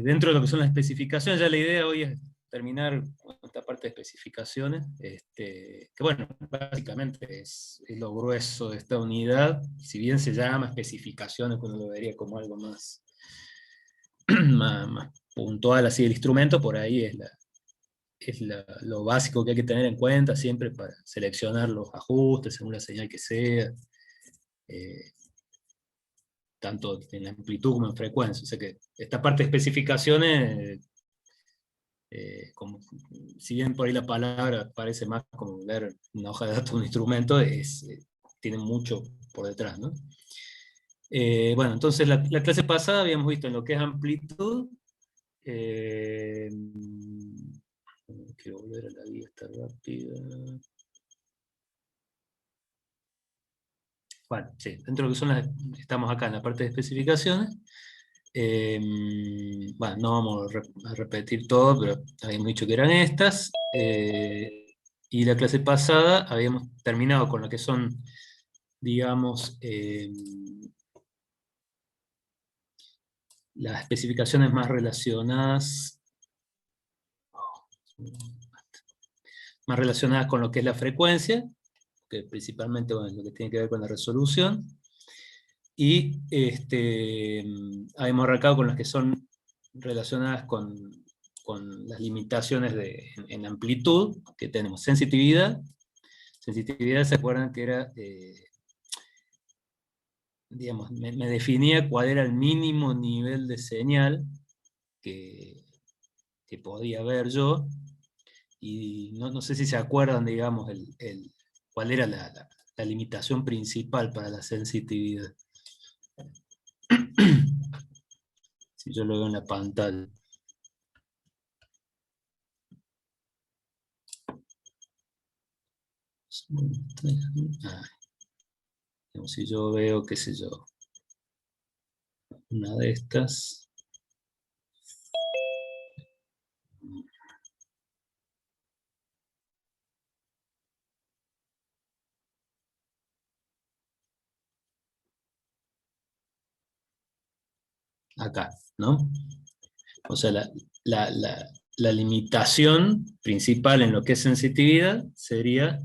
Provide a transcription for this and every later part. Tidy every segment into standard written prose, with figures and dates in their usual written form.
dentro de lo que son las especificaciones, ya la idea hoy es terminar con esta parte de especificaciones, que bueno, básicamente es lo grueso de esta unidad, si bien se llama especificaciones, uno lo vería como algo más, más puntual, así el instrumento, por ahí lo básico que hay que tener en cuenta siempre para seleccionar los ajustes según la señal que sea, tanto en amplitud como en frecuencia. O sea que esta parte de especificaciones, como, si bien por ahí la palabra parece más como ver una hoja de datos de un instrumento, tiene mucho por detrás, ¿no? Bueno, entonces la clase pasada habíamos visto en lo que es amplitud, quiero volver a la guía esta rápida. Bueno, sí, dentro de lo que son estamos acá en la parte de especificaciones. Bueno, no vamos a repetir todo, pero habíamos dicho que eran estas. Y la clase pasada habíamos terminado con lo que son, digamos, las especificaciones más relacionadas con lo que es la frecuencia, que principalmente, bueno, lo que tiene que ver con la resolución. Y habíamos arrancado con las que son relacionadas con las limitaciones en amplitud, que tenemos sensitividad. Sensitividad, ¿se acuerdan que era, digamos, me definía cuál era el mínimo nivel de señal que podía ver yo? Y no sé si se acuerdan, digamos, cuál era la limitación principal para la sensitividad. Si yo lo veo en la pantalla. Si yo veo, qué sé yo, una de estas. Acá, ¿no? O sea, la limitación principal en lo que es sensitividad sería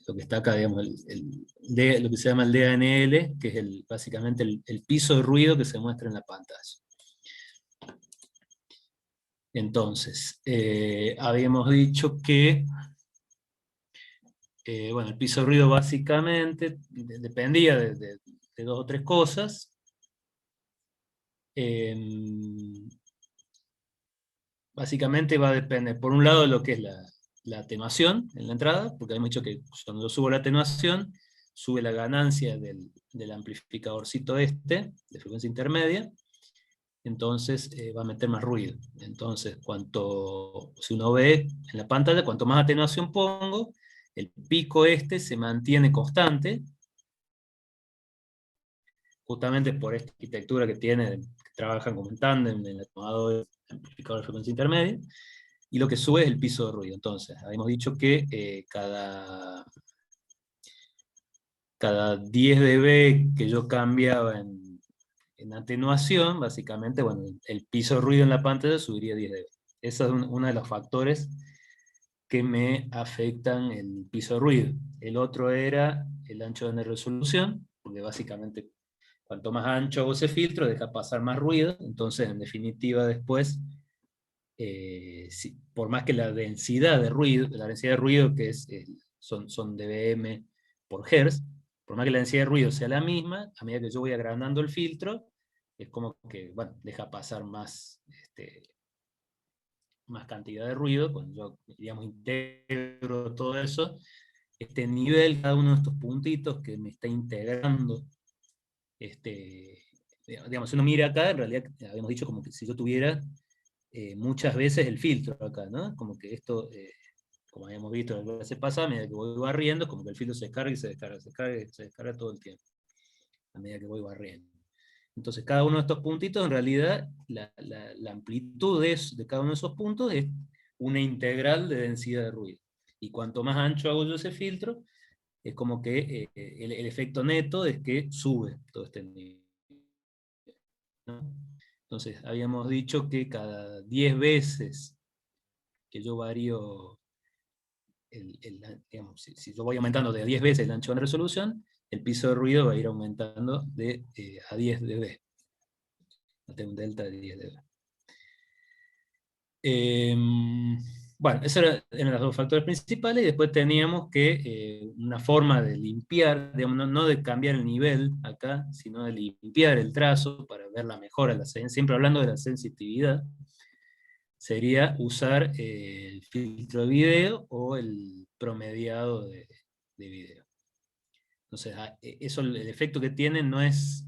lo que está acá, digamos, lo que se llama el DANL, que es básicamente el piso de ruido que se muestra en la pantalla. Entonces, habíamos dicho que, bueno, el piso de ruido básicamente dependía de dos o tres cosas. Básicamente va a depender, por un lado, de lo que es la atenuación en la entrada, porque hemos dicho que cuando yo subo la atenuación, sube la ganancia del amplificadorcito de frecuencia intermedia, entonces va a meter más ruido. Entonces, si uno ve en la pantalla, cuanto más atenuación pongo, el pico se mantiene constante, justamente por esta arquitectura que tiene, que trabajan como en tándem, en el atenuador amplificador de frecuencia intermedia, y lo que sube es el piso de ruido. Entonces, habíamos dicho que cada 10 dB que yo cambiaba en atenuación, básicamente, bueno, el piso de ruido en la pantalla subiría 10 dB. Ese es uno de los factores que me afectan el piso de ruido. El otro era el ancho de resolución, porque básicamente cuanto más ancho hago ese filtro, deja pasar más ruido, entonces en definitiva después, por más que la densidad de ruido que son dBm por Hertz, por más que la densidad de ruido sea la misma, a medida que yo voy agrandando el filtro, es como que, bueno, deja pasar más cantidad de ruido. Cuando yo, digamos, integro todo eso, este nivel, cada uno de estos puntitos que me está integrando, digamos, si uno mira acá, en realidad habíamos dicho como que si yo tuviera muchas veces el filtro acá, ¿no? Como que esto, como habíamos visto en la clase pasada, a medida que voy barriendo, como que el filtro se descarga y se descarga, se descarga y se descarga todo el tiempo, a medida que voy barriendo. Entonces, cada uno de estos puntitos, en realidad, la amplitud de cada uno de esos puntos es una integral de densidad de ruido. Y cuanto más ancho hago yo ese filtro, es como que el efecto neto es que sube todo este nivel, ¿no? Entonces, habíamos dicho que cada 10 veces que yo varío, digamos, si yo voy aumentando de 10 veces el ancho de resolución, el piso de ruido va a ir aumentando a 10 dB. Tengo un delta de 10 dB. Bueno, esos eran los dos factores principales, y después teníamos que una forma de limpiar, digamos, no de cambiar el nivel acá, sino de limpiar el trazo para ver la mejora, siempre hablando de la sensitividad, sería usar el filtro de video o el promediado de video. Entonces, eso, el efecto que tiene no es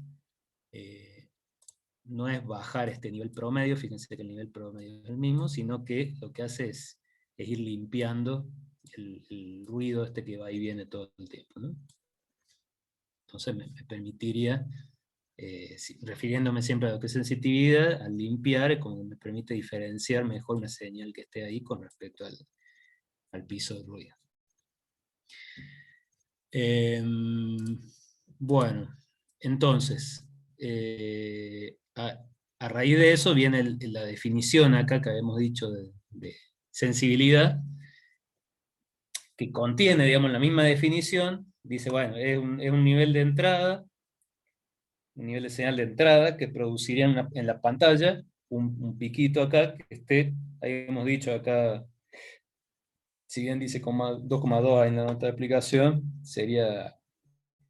bajar este nivel promedio, fíjense que el nivel promedio es el mismo, sino que lo que hace es ir limpiando el ruido este que va y viene todo el tiempo, ¿no? Entonces me permitiría, refiriéndome siempre a lo que es sensitividad, al limpiar, como me permite diferenciar mejor una señal que esté ahí con respecto al piso de ruido. Bueno, entonces, a raíz de eso viene la definición acá que habíamos dicho de sensibilidad, que contiene, digamos, la misma definición. Dice, bueno, es un nivel de entrada, un nivel de señal de entrada que produciría en la pantalla un piquito acá, que esté, ahí hemos dicho acá, si bien dice 2,2 en la nota de aplicación, sería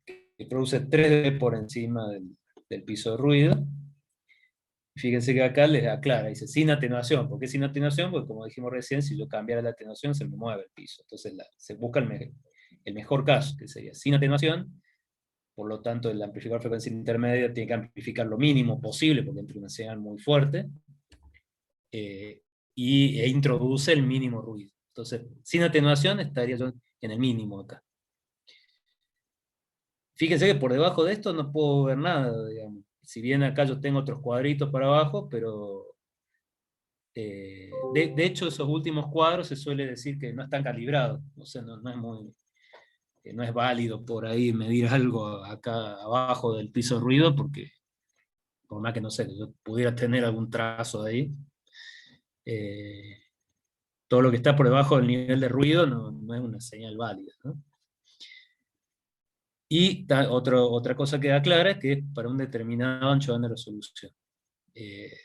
que produce 3 dB por encima del piso de ruido. Fíjense que acá les aclara, dice sin atenuación. ¿Por qué sin atenuación? Porque como dijimos recién, si yo cambiara la atenuación se me mueve el piso. Entonces se busca el mejor caso, que sería sin atenuación. Por lo tanto, el amplificador de frecuencia intermedia tiene que amplificar lo mínimo posible, porque entra una señal muy fuerte, e introduce el mínimo ruido. Entonces, sin atenuación estaría yo en el mínimo acá. Fíjense que por debajo de esto no puedo ver nada, digamos. Si bien acá yo tengo otros cuadritos para abajo, pero de hecho esos últimos cuadros se suele decir que no están calibrados, o sea, no es válido por ahí medir algo acá abajo del piso de ruido, porque por más que no sé, yo pudiera tener algún trazo ahí, eh, todo lo que está por debajo del nivel de ruido no es una señal válida, ¿no? Y otra cosa que da clara es que es para un determinado ancho de banda de resolución.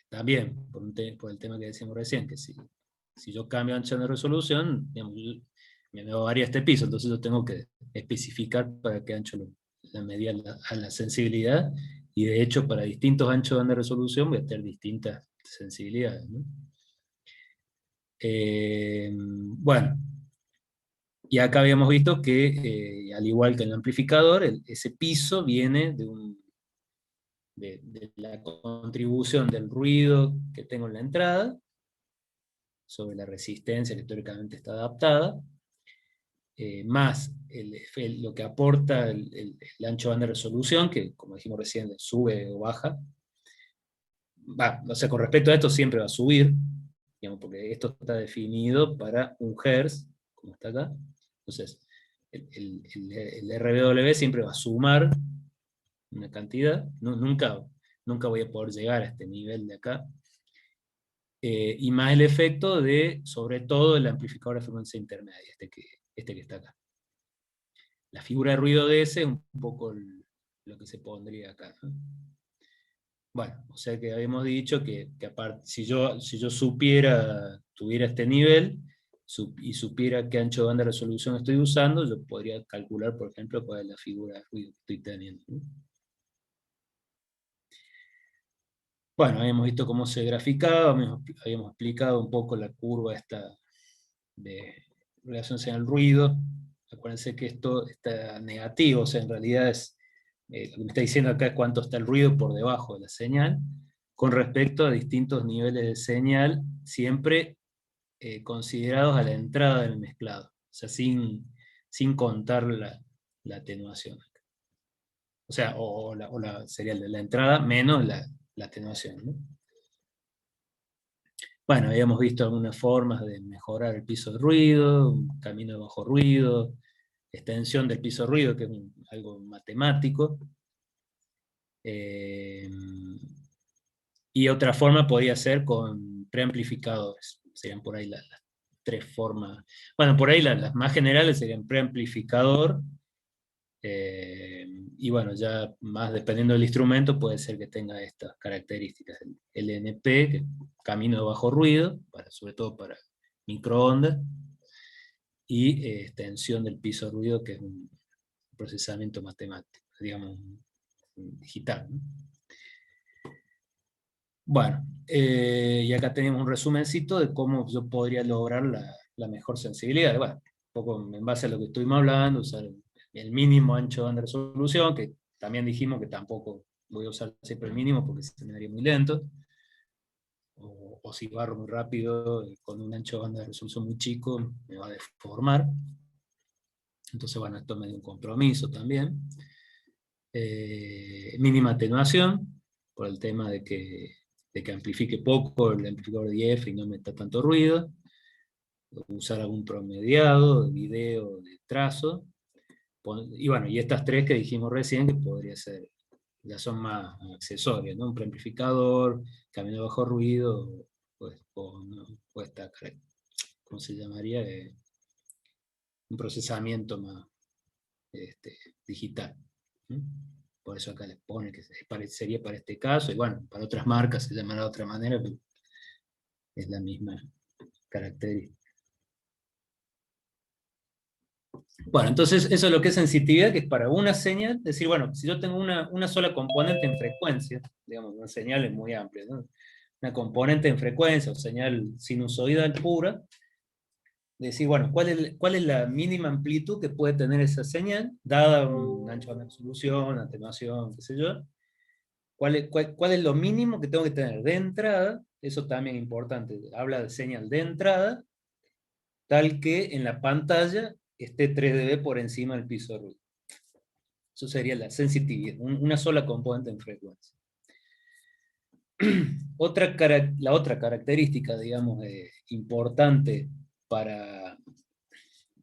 También, por el tema que decíamos recién, que si yo cambio ancho de resolución, digamos, me varía este piso, entonces yo tengo que especificar para qué ancho la medida a la sensibilidad, y de hecho para distintos anchos de banda de resolución voy a tener distintas sensibilidades, ¿no? Bueno, y acá habíamos visto que, al igual que en el amplificador, ese piso viene de la contribución del ruido que tengo en la entrada, sobre la resistencia que teóricamente está adaptada, más lo que aporta el ancho de banda de resolución, que como dijimos recién, sube o baja. O sea, con respecto a esto siempre va a subir, digamos, porque esto está definido para 1 Hz, como está acá. Entonces, el RBW siempre va a sumar una cantidad, nunca voy a poder llegar a este nivel de acá, y más el efecto de, sobre todo, el amplificador de frecuencia intermedia, este que está acá. La figura de ruido de ese es un poco lo que se pondría acá, ¿no? Bueno, o sea que habíamos dicho que aparte, si yo tuviera este nivel, y supiera qué ancho de banda de resolución estoy usando, yo podría calcular, por ejemplo, cuál es la figura de ruido que estoy teniendo, ¿no? Bueno, habíamos visto cómo se graficaba, habíamos explicado un poco la curva esta de relación al ruido. Acuérdense que esto está negativo, o sea, en realidad lo que me está diciendo acá es cuánto está el ruido por debajo de la señal, con respecto a distintos niveles de señal, siempre considerados a la entrada del mezclado, o sea, sin contar la atenuación. O sea, sería la entrada menos la atenuación, ¿no? Bueno, habíamos visto algunas formas de mejorar el piso de ruido, un camino de bajo ruido, extensión del piso de ruido, que es algo matemático. Y otra forma podría ser con preamplificadores. Serían por ahí las tres formas. Bueno, por ahí las más generales serían preamplificador. Y bueno, ya más dependiendo del instrumento, puede ser que tenga estas características. El LNP, que es camino de bajo ruido, sobre todo para microondas, y extensión del piso ruido, que es un procesamiento matemático, digamos, digital, ¿no? Bueno, y acá tenemos un resumencito de cómo yo podría lograr la mejor sensibilidad. Bueno, un poco en base a lo que estuvimos hablando, usar el mínimo ancho de banda de resolución, que también dijimos que tampoco voy a usar siempre el mínimo porque se me daría muy lento, o si barro muy rápido con un ancho de banda de resolución muy chico, me va a deformar. Entonces, bueno, esto me da un compromiso también. Mínima atenuación, por el tema de que amplifique poco el amplificador de IF y no meta tanto ruido. Usar algún promediado de video, de trazo. Y bueno, y estas tres que dijimos recién, que podría ser, ya son más accesorias, ¿no? Un preamplificador, camino de bajo ruido, pues, o esta, ¿cómo se llamaría? Un procesamiento más digital. ¿Mm? Por eso acá les pone que sería para este caso, y bueno, para otras marcas se llamará de otra manera, pero es la misma característica. Bueno, entonces eso es lo que es sensitividad, que es para una señal, es decir, bueno, si yo tengo una sola componente en frecuencia, digamos, una señal es muy amplia, ¿no? Una componente en frecuencia o señal sinusoidal pura, decir, bueno, ¿cuál es la mínima amplitud que puede tener esa señal, dada un ancho de resolución, atenuación, qué sé yo? ¿Cuál es lo mínimo que tengo que tener de entrada? Eso también es importante, habla de señal de entrada, tal que en la pantalla esté 3 dB por encima del piso de ruido. Eso sería la sensitividad, una sola componente en frecuencia. La otra característica, digamos, importante para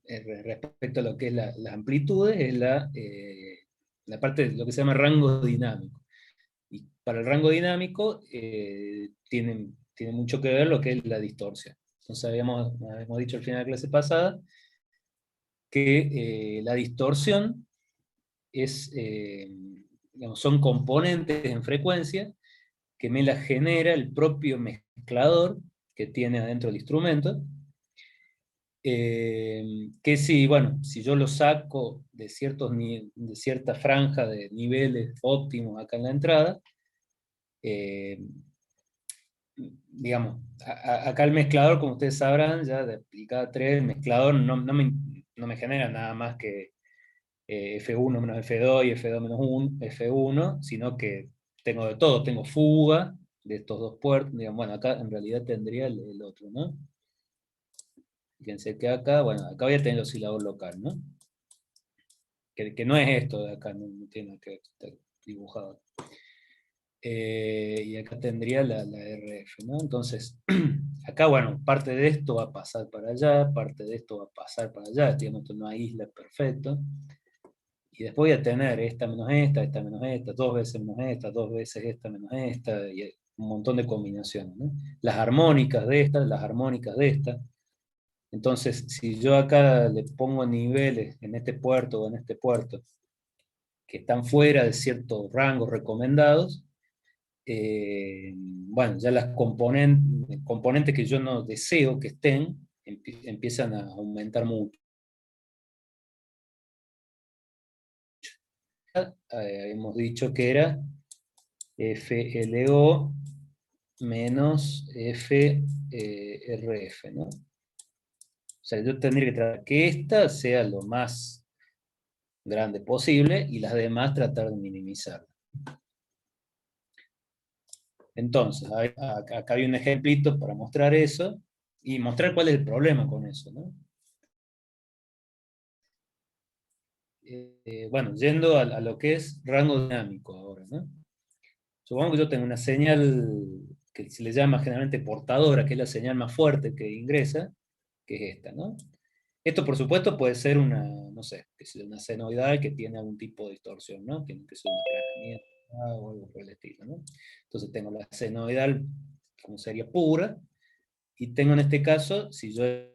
respecto a lo que es las amplitudes es la parte de lo que se llama rango dinámico. Y para el rango dinámico tiene mucho que ver lo que es la distorsión. Entonces habíamos dicho al final de la clase pasada que la distorsión digamos, son componentes en frecuencia que me la genera el propio mezclador que tiene adentro el instrumento, que si yo lo saco de cierta franja de niveles óptimos acá en la entrada, digamos, acá el mezclador, como ustedes sabrán, ya de aplicada 3, el mezclador no me genera nada más que F1 menos F2 y F2 menos F1, sino que tengo de todo, tengo fuga de estos dos puertos, digamos, bueno, acá en realidad tendría el otro, ¿no? Fíjense que acá, bueno, acá voy a tener el oscilador local, ¿no? Que no es esto de acá, no tiene que estar dibujado. Y acá tendría la RF, ¿no? Entonces, acá, bueno, parte de esto va a pasar para allá, parte de esto va a pasar para allá, digamos, esto no aísla perfecto. Y después voy a tener esta menos esta menos esta, dos veces menos esta, dos veces esta menos esta, y un montón de combinaciones, ¿no? Las armónicas de esta, las armónicas de esta. Entonces, si yo acá le pongo niveles en este puerto o en este puerto, que están fuera de ciertos rangos recomendados, bueno, ya las componentes que yo no deseo que estén, empiezan a aumentar mucho. Hemos dicho que era FLO menos FRF, ¿no? O sea, yo tendría que tratar que esta sea lo más grande posible y las demás tratar de minimizarla. Entonces, acá hay un ejemplito para mostrar eso y mostrar cuál es el problema con eso, ¿no? Bueno, yendo a lo que es rango dinámico ahora, ¿no? Supongamos que yo tengo una señal que se le llama generalmente portadora, que es la señal más fuerte que ingresa, que es esta, ¿no? Esto, por supuesto, puede ser no sé, que sea una senoidal que tiene algún tipo de distorsión, ¿no? Tiene que ser un aplanamiento. o algo por el estilo, ¿no? Entonces tengo la senoidal, como sería pura, y tengo en este caso, si yo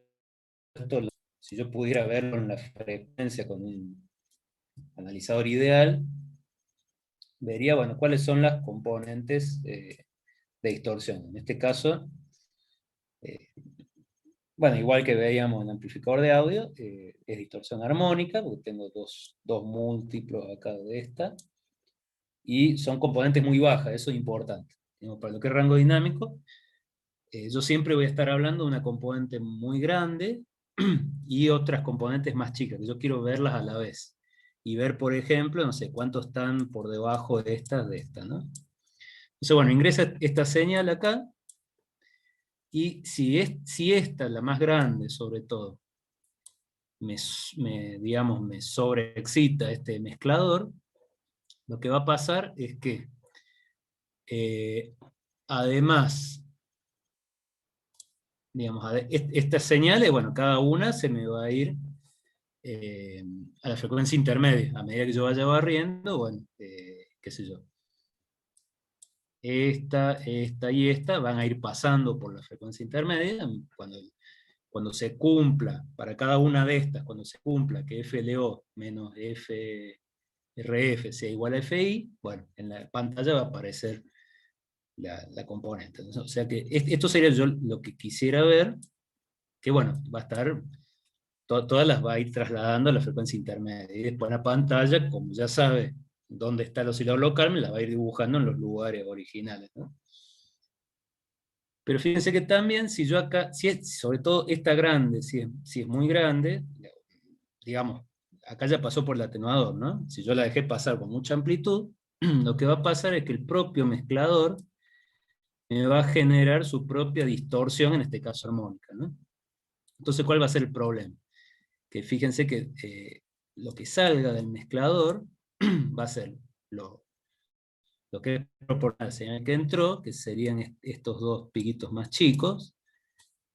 pudiera ver con la frecuencia con un analizador ideal, vería, bueno, cuáles son las componentes de distorsión. En este caso, eh, bueno, igual que veíamos en el amplificador de audio, es distorsión armónica, porque tengo dos múltiplos acá de esta, y son componentes muy bajas, eso es importante. Digamos, para lo que es rango dinámico, yo siempre voy a estar hablando de una componente muy grande y otras componentes más chicas, que yo quiero verlas a la vez. Y ver, por ejemplo, no sé, cuántos están por debajo de esta, ¿no? Entonces, bueno, ingresa esta señal acá, y si esta, la más grande sobre todo, digamos, me sobreexcita este mezclador, lo que va a pasar es que, eh, además, digamos, estas señales, bueno, cada una se me va a ir eh, a la frecuencia intermedia. A medida que yo vaya barriendo, bueno, qué sé yo, esta y esta van a ir pasando por la frecuencia intermedia. Cuando se cumpla, para cada una de estas, cuando se cumpla que FLO menos FRF sea igual a FI, bueno, en la pantalla va a aparecer la componente. Entonces, o sea que esto sería yo lo que quisiera ver, que bueno, va a estar, todas las va a ir trasladando a la frecuencia intermedia. Y después la pantalla, como ya sabe dónde está el oscilador local, me la va a ir dibujando en los lugares originales, ¿no? Pero fíjense que también, si yo acá, sobre todo esta grande, si es muy grande, digamos, acá ya pasó por el atenuador, ¿no? Si yo la dejé pasar con mucha amplitud, lo que va a pasar es que el propio mezclador me va a generar su propia distorsión, en este caso armónica, ¿no? Entonces, ¿cuál va a ser el problema? Que fíjense que lo que salga del mezclador va a ser lo que es proporcional al señal que entró, que serían estos dos piquitos más chicos,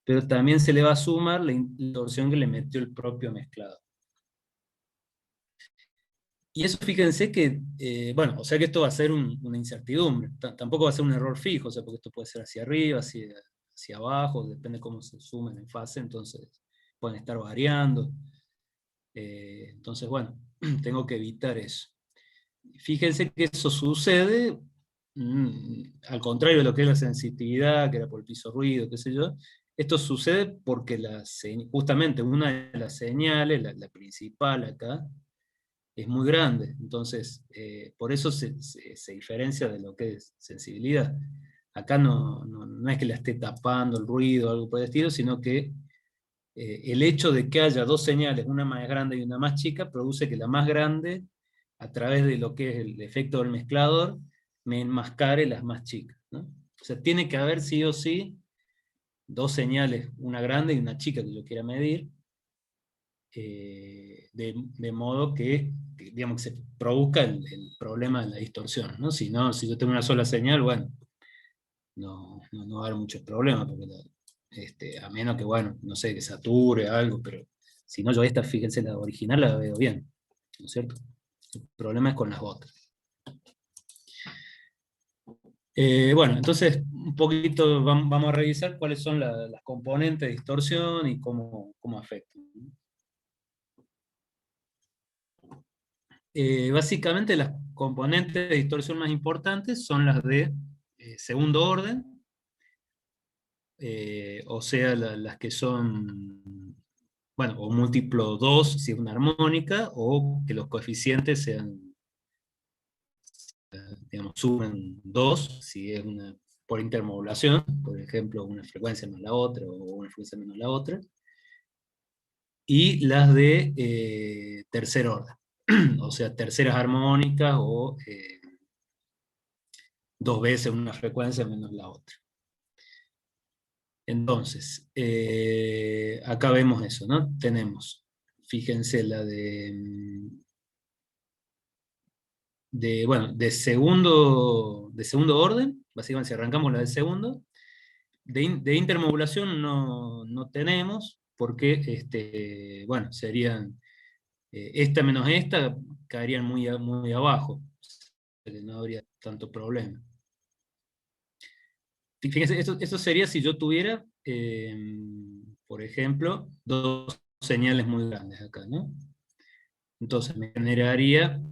pero también se le va a sumar la distorsión que le metió el propio mezclador. Y eso fíjense que, bueno, o sea que esto va a ser una incertidumbre, tampoco va a ser un error fijo, o sea, porque esto puede ser hacia arriba, hacia abajo, depende cómo se sumen en fase, entonces pueden estar variando. Entonces, bueno, tengo que evitar eso. Fíjense que eso sucede, al contrario de lo que es la sensitividad, que era por el piso ruido, qué sé yo, esto sucede porque justamente una de las señales, la principal acá, es muy grande. Entonces, por eso se diferencia de lo que es sensibilidad. Acá no es que la esté tapando el ruido o algo por el estilo, sino que el hecho de que haya dos señales, una más grande y una más chica, produce que la más grande, a través de lo que es el efecto del mezclador, me enmascare las más chicas, ¿no? O sea, tiene que haber sí o sí dos señales, una grande y una chica que yo quiera medir, de modo digamos, que se produzca el problema de la distorsión, ¿no? Si no, si yo tengo una sola señal, bueno, no va a haber muchos problemas, porque a menos que, bueno, no sé, que sature algo, pero si no, yo esta, fíjense, la original la veo bien, ¿no es cierto? El problema es con las otras. Bueno, entonces, un poquito vamos a revisar cuáles son las componentes de distorsión y cómo afectan. Básicamente las componentes de distorsión más importantes son las de segundo orden, o sea, las que son, bueno, o múltiplo 2 si es una armónica, o que los coeficientes sean, digamos, sumen 2 si es una por intermodulación, por ejemplo, una frecuencia más la otra, o una frecuencia menos la otra, y las de tercer orden, o sea, terceras armónicas, o dos veces una frecuencia menos la otra. Entonces, acá vemos eso, ¿no? Tenemos, fíjense, la bueno, de segundo orden, básicamente si arrancamos la de segundo, de intermodulación no tenemos, porque, bueno, serían, esta menos esta, caerían muy abajo. que no habría tanto problema. Fíjense, esto sería si yo tuviera, por ejemplo, dos señales muy grandes acá, ¿no? Entonces me generaría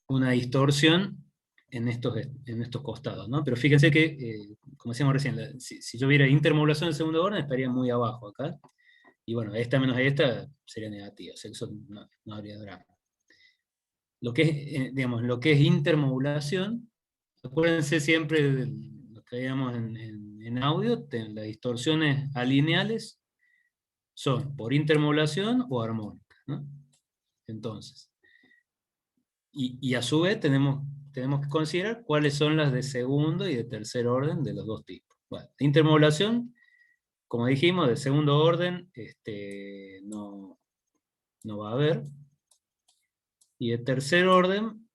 una distorsión en estos costados, ¿no? Pero fíjense que, como decíamos recién, si yo viera intermodulación en segundo orden, estaría muy abajo acá. Y bueno, esta menos esta sería negativa, o sea, eso no habría drama. Lo que es, digamos, lo que es intermodulación, acuérdense siempre de lo que veíamos en audio, las distorsiones alineales son por intermodulación o armónica, ¿no? Entonces, y a su vez tenemos que considerar cuáles son las de segundo y de tercer orden de los dos tipos. Bueno, intermodulación, como dijimos, de segundo orden no va a haber. Y de tercer orden,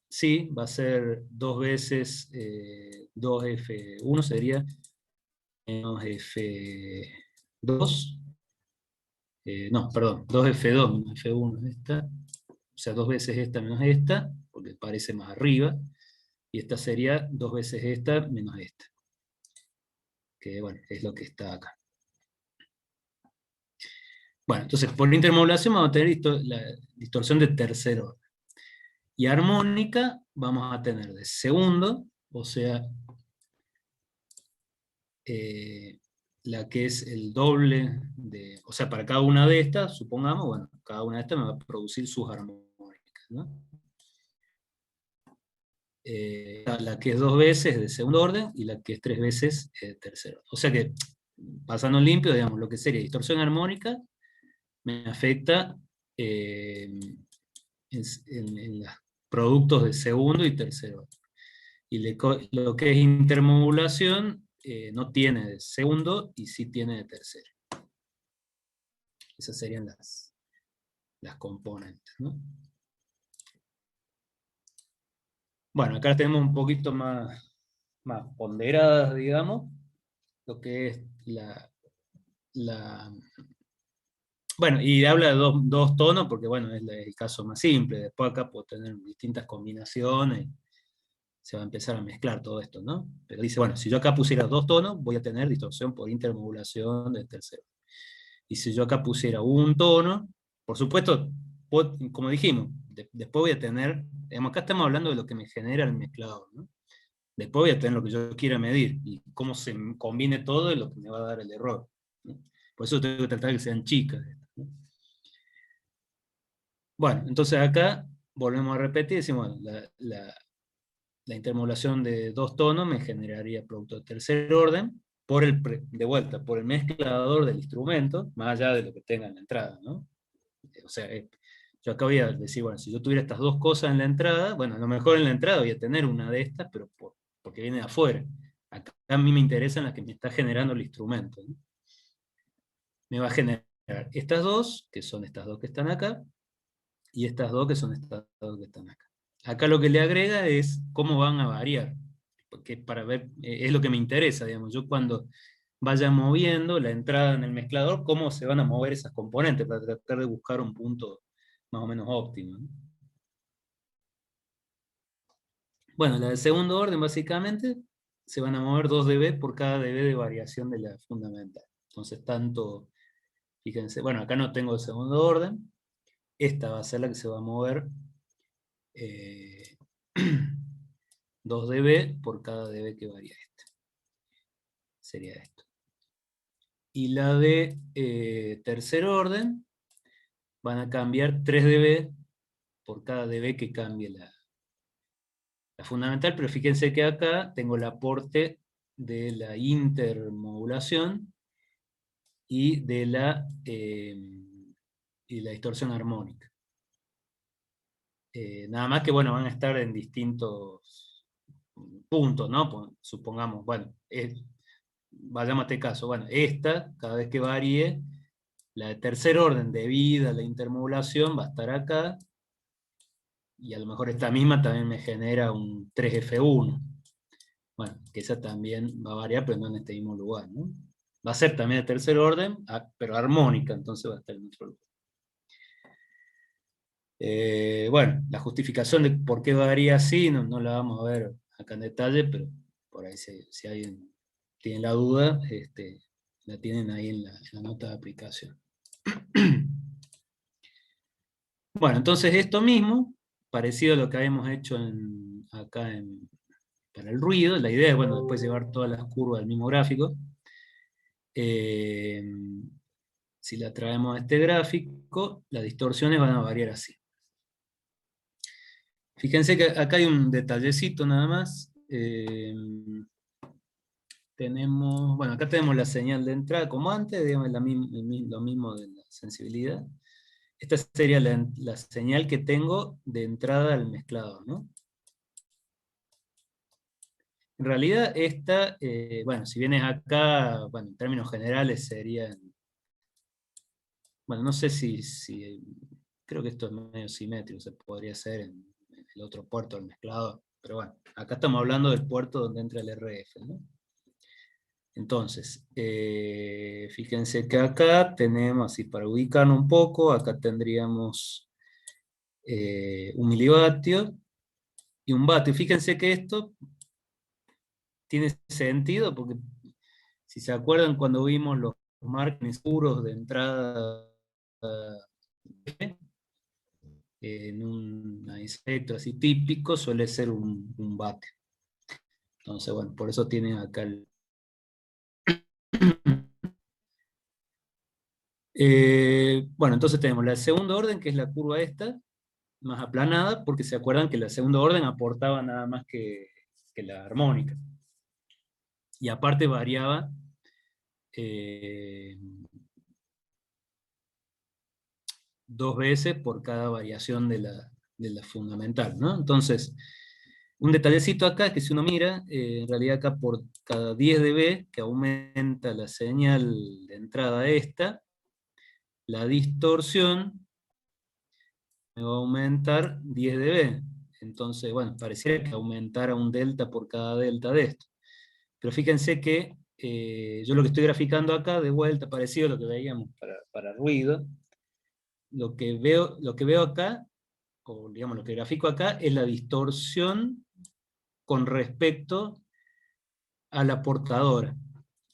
sí, va a ser 2 veces 2F1 sería menos F2. No, perdón, 2F2 menos F1 es esta. O sea, 2 veces esta menos esta, porque parece más arriba. Y esta sería 2 veces esta menos esta. Que bueno, es lo que está acá. Bueno, entonces por intermodulación vamos a tener la distorsión de tercer orden. Y armónica vamos a tener de segundo, o sea, la que es el doble de, o sea, para cada una de estas, supongamos, bueno, cada una de estas me va a producir sus armónicas, ¿no? La que es 2 veces de segundo orden y la que es 3 veces de tercer orden. O sea que, pasando en limpio, digamos, lo que sería distorsión armónica me afecta en los productos de segundo y tercer orden. Y lo que es intermodulación no tiene de segundo y sí tiene de tercero. Esas serían las componentes, ¿no? Bueno, acá tenemos un poquito más ponderadas, digamos, lo que es bueno, y habla de dos tonos, porque bueno, es el caso más simple. Después acá puedo tener distintas combinaciones, se va a empezar a mezclar todo esto, ¿no? Pero dice, bueno, si yo acá pusiera 2 tonos, voy a tener distorsión por intermodulación del tercero. Y si yo acá pusiera un tono, por supuesto, como dijimos, después voy a tener, digamos, acá estamos hablando de lo que me genera el mezclador, ¿no? Después voy a tener lo que yo quiera medir, y cómo se combine todo es lo que me va a dar el error, ¿no? Por eso tengo que tratar de que sean chicas, ¿no? Bueno, entonces acá volvemos a repetir, decimos, bueno, la intermodulación de 2 tonos me generaría producto de tercer orden, de vuelta, por el mezclador del instrumento, más allá de lo que tenga en la entrada, ¿no? O sea, yo acá voy a decir, bueno, si yo tuviera estas dos cosas en la entrada, bueno, a lo mejor en la entrada voy a tener una de estas, pero porque viene de afuera. Acá a mí me interesan las que me está generando el instrumento, ¿no? Me va a generar estas dos, que son estas dos que están acá, y estas dos, que son estas dos que están acá. Acá lo que le agrega es cómo van a variar, porque para ver, es lo que me interesa, digamos, yo cuando vaya moviendo la entrada en el mezclador, cómo se van a mover esas componentes, para tratar de buscar un punto más o menos óptimo, ¿no? Bueno, la de segundo orden, básicamente, se van a mover 2 dB por cada dB de variación de la fundamental. Entonces, fíjense, bueno, acá no tengo de segundo orden, esta va a ser la que se va a mover 2 dB por cada dB que varía esta. Sería esto. Y la de tercer orden van a cambiar 3 dB por cada dB que cambie la fundamental, pero fíjense que acá tengo el aporte de la intermodulación y de la distorsión armónica. Nada más que, bueno, van a estar en distintos puntos, ¿no? Supongamos, bueno, vayamos a este caso, bueno, esta, cada vez que varíe, la de tercer orden debido a la intermodulación va a estar acá, y a lo mejor esta misma también me genera un 3F1. Bueno, que esa también va a variar, pero no en este mismo lugar, ¿no? Va a ser también de tercer orden, pero armónica, entonces va a estar en otro lugar. Bueno, la justificación de por qué varía así no la vamos a ver acá en detalle, pero por ahí si alguien tiene la duda, la tienen ahí en la nota de aplicación. Bueno, entonces esto mismo, parecido a lo que habíamos hecho acá para el ruido, la idea es, bueno, después llevar todas las curvas al mismo gráfico. Eh, si la traemos a este gráfico, las distorsiones van a variar así. Fíjense que acá hay un detallecito nada más. Bueno, acá tenemos la señal de entrada como antes, digamos, lo mismo de la sensibilidad. Esta sería la señal que tengo de entrada al mezclador, ¿no? En realidad esta, bueno, si vienes acá, bueno, en términos generales sería, bueno, no sé creo que esto es medio simétrico, se podría hacer en el otro puerto del mezclador, pero bueno, acá estamos hablando del puerto donde entra el RF, ¿no? Entonces, fíjense que acá tenemos, así para ubicarnos un poco, acá tendríamos 1 milivatio y 1 vatio. Fíjense que esto tiene sentido porque si se acuerdan cuando vimos los márgenes puros de entrada en un espectro así típico, suele ser 1 vatio. Entonces, bueno, por eso tienen acá el... bueno, entonces tenemos la segunda orden, que es la curva esta, más aplanada, porque se acuerdan que la segunda orden aportaba nada más que la armónica. Y aparte variaba 2 veces por cada variación de la fundamental, ¿no? Entonces, un detallecito acá es que si uno mira, en realidad acá por cada 10 dB que aumenta la señal de entrada esta, la distorsión me va a aumentar 10 dB. Entonces, bueno, pareciera que aumentara un delta por cada delta de esto. Pero fíjense que yo lo que estoy graficando acá, de vuelta, parecido a lo que veíamos para ruido, lo que veo acá, o digamos lo que grafico acá, es la distorsión con respecto a la portadora.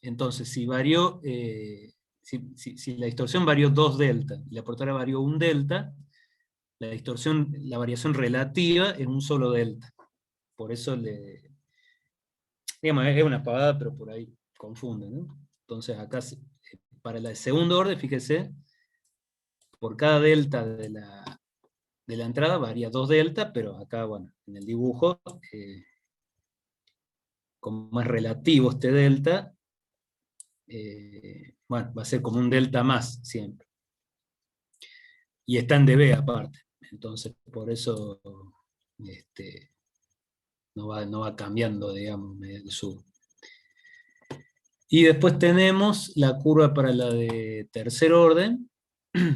Entonces, si varió, si la distorsión varió 2 delta, y la portadora varió 1 delta, la variación relativa es un solo delta. Por eso digamos, es una pavada, pero por ahí confunde, ¿no? Entonces acá, para la segundo orden, fíjese, por cada delta de la entrada varía 2 delta, pero acá, bueno, en el dibujo, como es relativo este delta, bueno, va a ser como un delta más siempre. Y está en dB aparte. Entonces, por eso no va cambiando, digamos, mediante su... Y después tenemos la curva para la de tercer orden,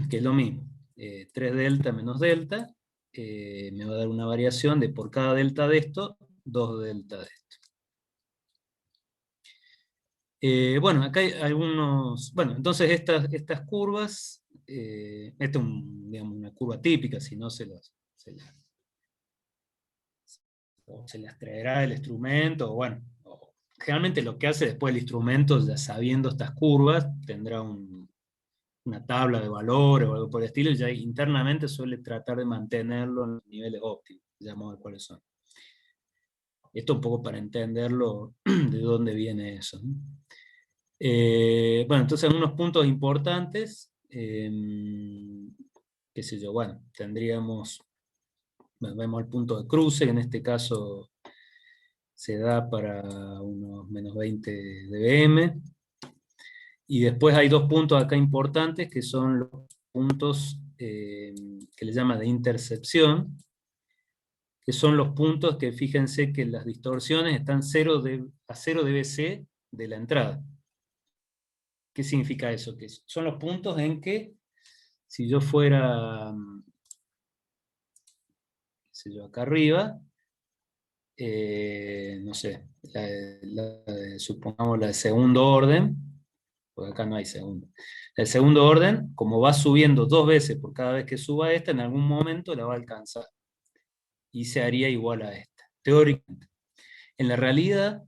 que es lo mismo. 3 delta menos delta, me va a dar una variación de por cada delta de esto, 2 delta de esto. Bueno, acá hay algunos... Bueno, entonces estas curvas, esta es digamos, una curva típica, si no se las traerá el instrumento, o bueno, generalmente lo que hace después el instrumento, ya sabiendo estas curvas, tendrá una tabla de valores o algo por el estilo, y ya internamente suele tratar de mantenerlo en los niveles óptimos, ya vamos a ver cuáles son. Esto un poco para entenderlo, de dónde viene eso, ¿no? Bueno, entonces algunos puntos importantes, qué sé yo, bueno, tendríamos, bueno, vemos el punto de cruce, que en este caso se da para unos menos 20 dBm, y después hay 2 puntos acá importantes, que son los puntos que le llama de intercepción, que son los puntos que fíjense que las distorsiones están a 0 dBc de la entrada. ¿Qué significa eso? Que son los puntos en que, si yo fuera, qué sé yo, acá arriba, no sé, supongamos la de segundo orden, porque acá no hay segundo. El segundo orden, como va subiendo 2 veces por cada vez que suba esta, en algún momento la va a alcanzar. Y se haría igual a esta, teóricamente. En la realidad,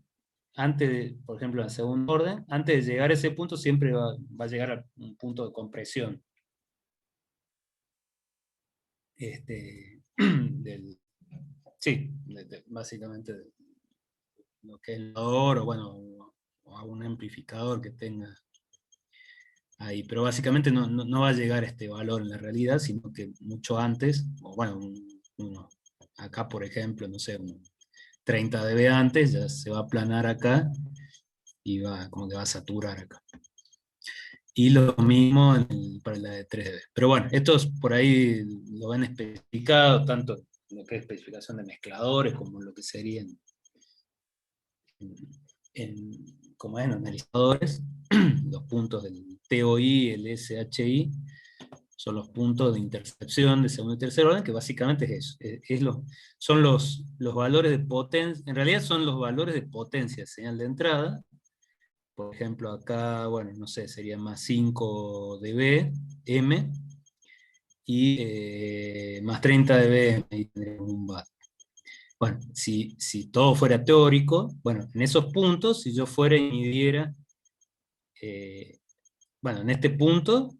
antes de, por ejemplo, en el segundo orden, antes de llegar a ese punto, siempre va a llegar a un punto de compresión. Sí, básicamente lo que es el lavador, o bueno, o a un amplificador que tenga ahí, pero básicamente no va a llegar a este valor en la realidad, sino que mucho antes, o bueno, acá por ejemplo, no sé, un 30 dB antes, ya se va a aplanar acá, y como que va a saturar acá. Y lo mismo para la de 3 dB. Pero bueno, estos por ahí lo ven especificado, tanto lo que es especificación de mezcladores, como lo que serían como en analizadores, los puntos del TOI, el SHI, son los puntos de intercepción de segundo y tercer orden, que básicamente es eso. Son los valores de potencia, en realidad son los valores de potencia, señal de entrada. Por ejemplo, acá, bueno, no sé, sería más 5 dB, M, y más 30 dB, ahí tendríamos un watt. Bueno, si todo fuera teórico, bueno, en esos puntos, si yo fuera y midiera, bueno, en este punto,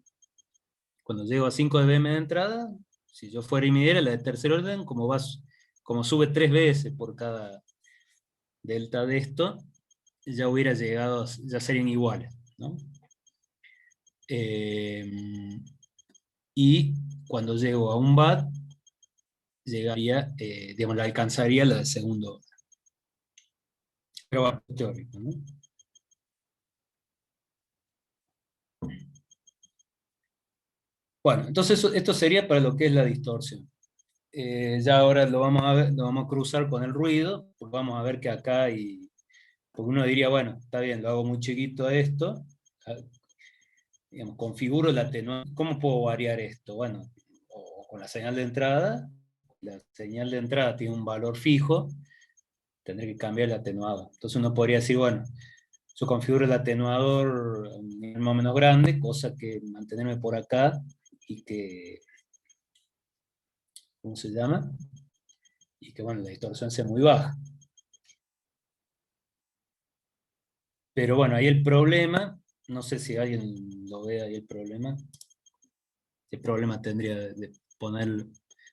cuando llego a 5 dBm de entrada, si yo fuera y midiera la de tercer orden, como sube 3 veces por cada delta de esto, ya hubiera llegado, ya serían iguales, ¿no? Y cuando llego a un watt, llegaría, digamos, la alcanzaría la del segundo orden. Pero bueno, teórico, ¿no? Bueno, entonces esto sería para lo que es la distorsión. Ya ahora lo vamos a ver, lo vamos a cruzar con el ruido, pues vamos a ver que acá hay, porque uno diría, bueno, está bien, lo hago muy chiquito esto, digamos, configuro la atenuante, ¿cómo puedo variar esto? Bueno, o con la señal de entrada, la señal de entrada tiene un valor fijo, tendré que cambiar el atenuador. Entonces uno podría decir, bueno, yo configuro el atenuador a un nivel más o menos grande, cosa que mantenerme por acá y que, ¿cómo se llama? Y que, bueno, la distorsión sea muy baja. Pero bueno, ahí el problema, no sé si alguien lo ve ahí el problema. ¿Qué problema tendría de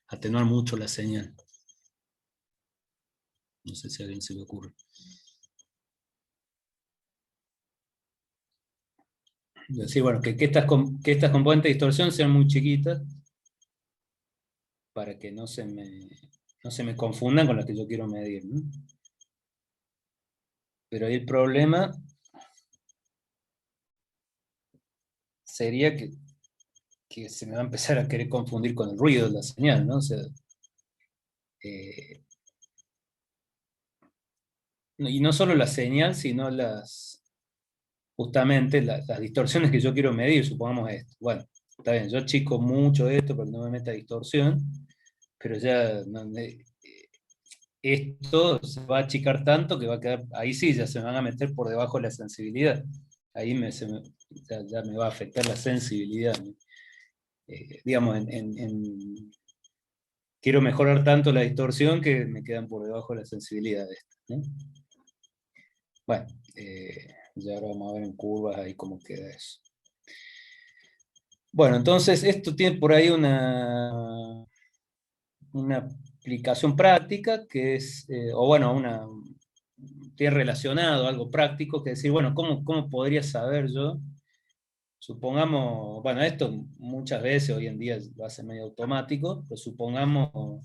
atenuar mucho la señal? No sé si a alguien se le ocurre. Es decir, bueno, que estas componentes de distorsión sean muy chiquitas para que no se me confundan con las que yo quiero medir, ¿no? Pero ahí el problema sería que se me va a empezar a querer confundir con el ruido de la señal, ¿no? O sea, eh, y no solo la señal, sino justamente las distorsiones que yo quiero medir, supongamos esto. Bueno, está bien, yo achico mucho esto para que no me meta distorsión, pero ya esto se va a achicar tanto que va a quedar, ahí sí, ya se me van a meter por debajo de la sensibilidad. Ahí ya me va a afectar la sensibilidad. Digamos, quiero mejorar tanto la distorsión que me quedan por debajo de la sensibilidad de esto, ¿no? Bueno, ya ahora vamos a ver en curvas ahí cómo queda eso. Bueno, entonces esto tiene por ahí una aplicación práctica que es, o bueno, tiene relacionado algo práctico, que es decir, bueno, ¿cómo podría saber yo? Supongamos, bueno, esto muchas veces hoy en día lo hace medio automático, pero supongamos,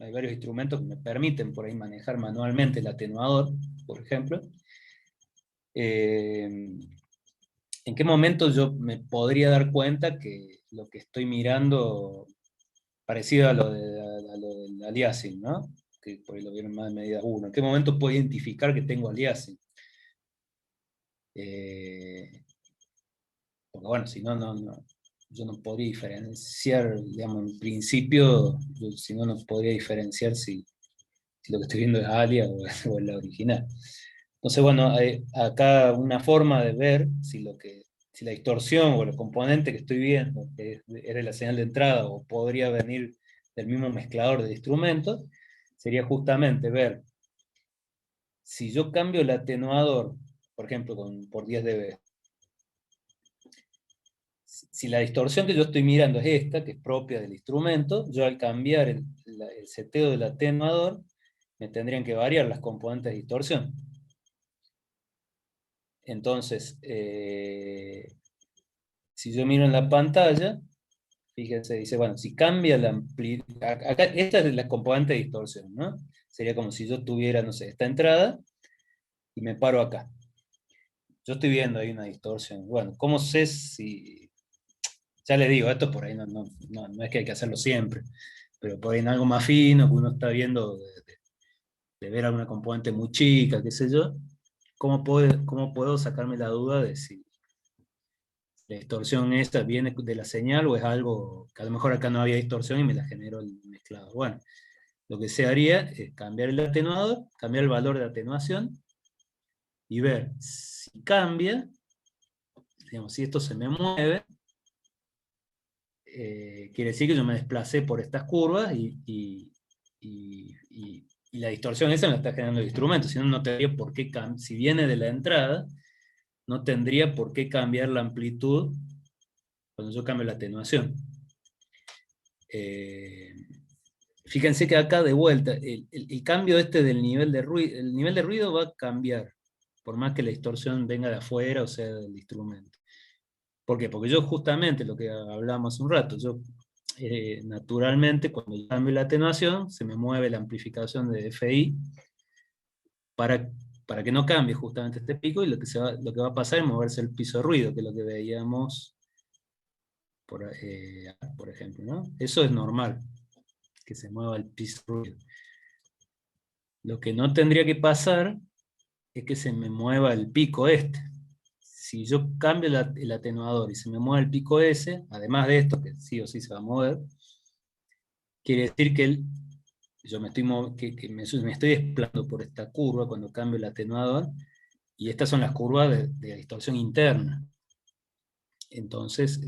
hay varios instrumentos que me permiten por ahí manejar manualmente el atenuador, por ejemplo. ¿En qué momento yo me podría dar cuenta que lo que estoy mirando, parecido a lo del aliasing, ¿no? Que por ahí lo vieron más en medida 1. ¿En qué momento puedo identificar que tengo aliasing? Porque bueno, si no, yo no podría diferenciar, digamos, en principio, si no podría diferenciar si lo que estoy viendo es alia o es la original. Entonces, bueno, hay acá una forma de ver si la distorsión o el componente que estoy viendo es de la señal de entrada o podría venir del mismo mezclador de instrumentos, sería justamente ver si yo cambio el atenuador, por ejemplo, por 10 dB, si la distorsión que yo estoy mirando es esta, que es propia del instrumento, yo al cambiar el seteo del atenuador, me tendrían que variar las componentes de distorsión. Entonces, si yo miro en la pantalla, fíjense, dice, bueno, si cambia la amplitud, acá, esta es la componente de distorsión, ¿no? Sería como si yo tuviera, no sé, esta entrada y me paro acá. Yo estoy viendo ahí una distorsión. Bueno, ¿cómo sé si...? Ya le digo, esto por ahí no es que hay que hacerlo siempre, pero por ahí en algo más fino, que uno está viendo de ver alguna componente muy chica, qué sé yo, cómo puedo sacarme la duda de si la distorsión esta viene de la señal o es algo que a lo mejor acá no había distorsión y me la generó el mezclado? Bueno, lo que se haría es cambiar el atenuador, cambiar el valor de atenuación y ver si cambia, digamos, si esto se me mueve, quiere decir que yo me desplacé por estas curvas y la distorsión esa me la está generando el instrumento, si no, no tendría por qué si viene de la entrada, no tendría por qué cambiar la amplitud cuando yo cambio la atenuación. Eh, Fíjense que acá de vuelta, el cambio este del nivel de ruido, el nivel de ruido va a cambiar, por más que la distorsión venga de afuera o sea del instrumento. ¿Por qué? Porque yo justamente, lo que hablamos hace un rato, yo naturalmente cuando yo cambio la atenuación, se me mueve la amplificación de FI para, para que no cambie justamente este pico, y lo que va a pasar es moverse el piso de ruido, que es lo que veíamos, por ejemplo, ¿no? Eso es normal, que se mueva el piso de ruido. Lo que no tendría que pasar es que se me mueva el pico este. Si yo cambio el atenuador y se me mueve el pico ese, además de esto, que sí o sí se va a mover, quiere decir que yo me estoy desplazando por esta curva cuando cambio el atenuador, y estas son las curvas de distorsión interna. Entonces,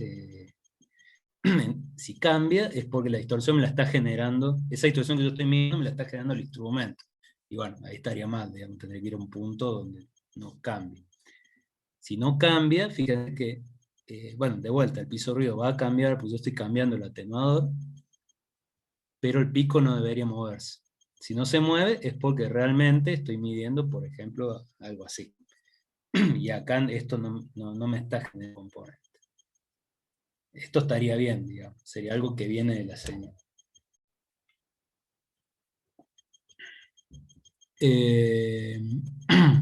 si cambia, es porque la distorsión me la está generando, esa distorsión que yo estoy midiendo me la está generando el instrumento. Y bueno, ahí estaría mal, digamos, tendría que ir a un punto donde no cambie. Si no cambia, fíjense que, bueno, de vuelta, el piso ruido va a cambiar, pues yo estoy cambiando el atenuador, pero el pico no debería moverse. Si no se mueve, es porque realmente estoy midiendo, por ejemplo, algo así. Y acá esto no me está generando componente. Esto estaría bien, digamos, sería algo que viene de la señal. Eh,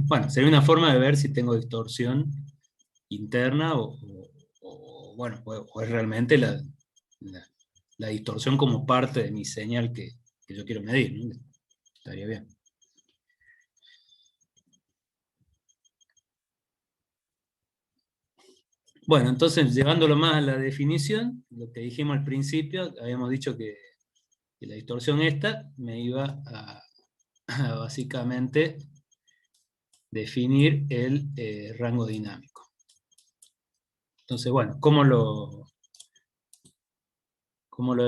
bueno, sería una forma de ver si tengo distorsión interna bueno, o es realmente la- la distorsión como parte de mi señal que yo quiero medir, ¿no? Estaría bien. Bueno, entonces, llevándolo más a la definición, lo que dijimos al principio, habíamos dicho que la distorsión esta me iba a básicamente definir el rango dinámico. Entonces, bueno, cómo lo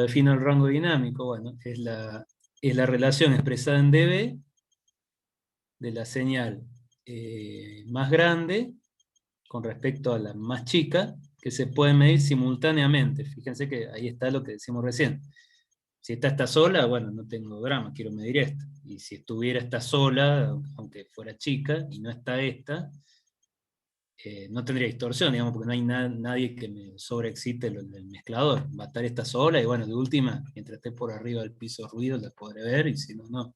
defino el rango dinámico? Bueno, es la relación expresada en dB de la señal más grande con respecto a la más chica, que se puede medir simultáneamente. Fíjense que ahí está lo que decimos recién. Si esta está sola, bueno, no tengo drama, quiero medir esta. Y si estuviera esta sola, aunque fuera chica, y no está esta, no tendría distorsión, digamos, porque no hay nadie que me sobreexcite el mezclador. Va a estar esta sola, y bueno, de última, mientras esté por arriba del piso ruido, la podré ver, y si no, no.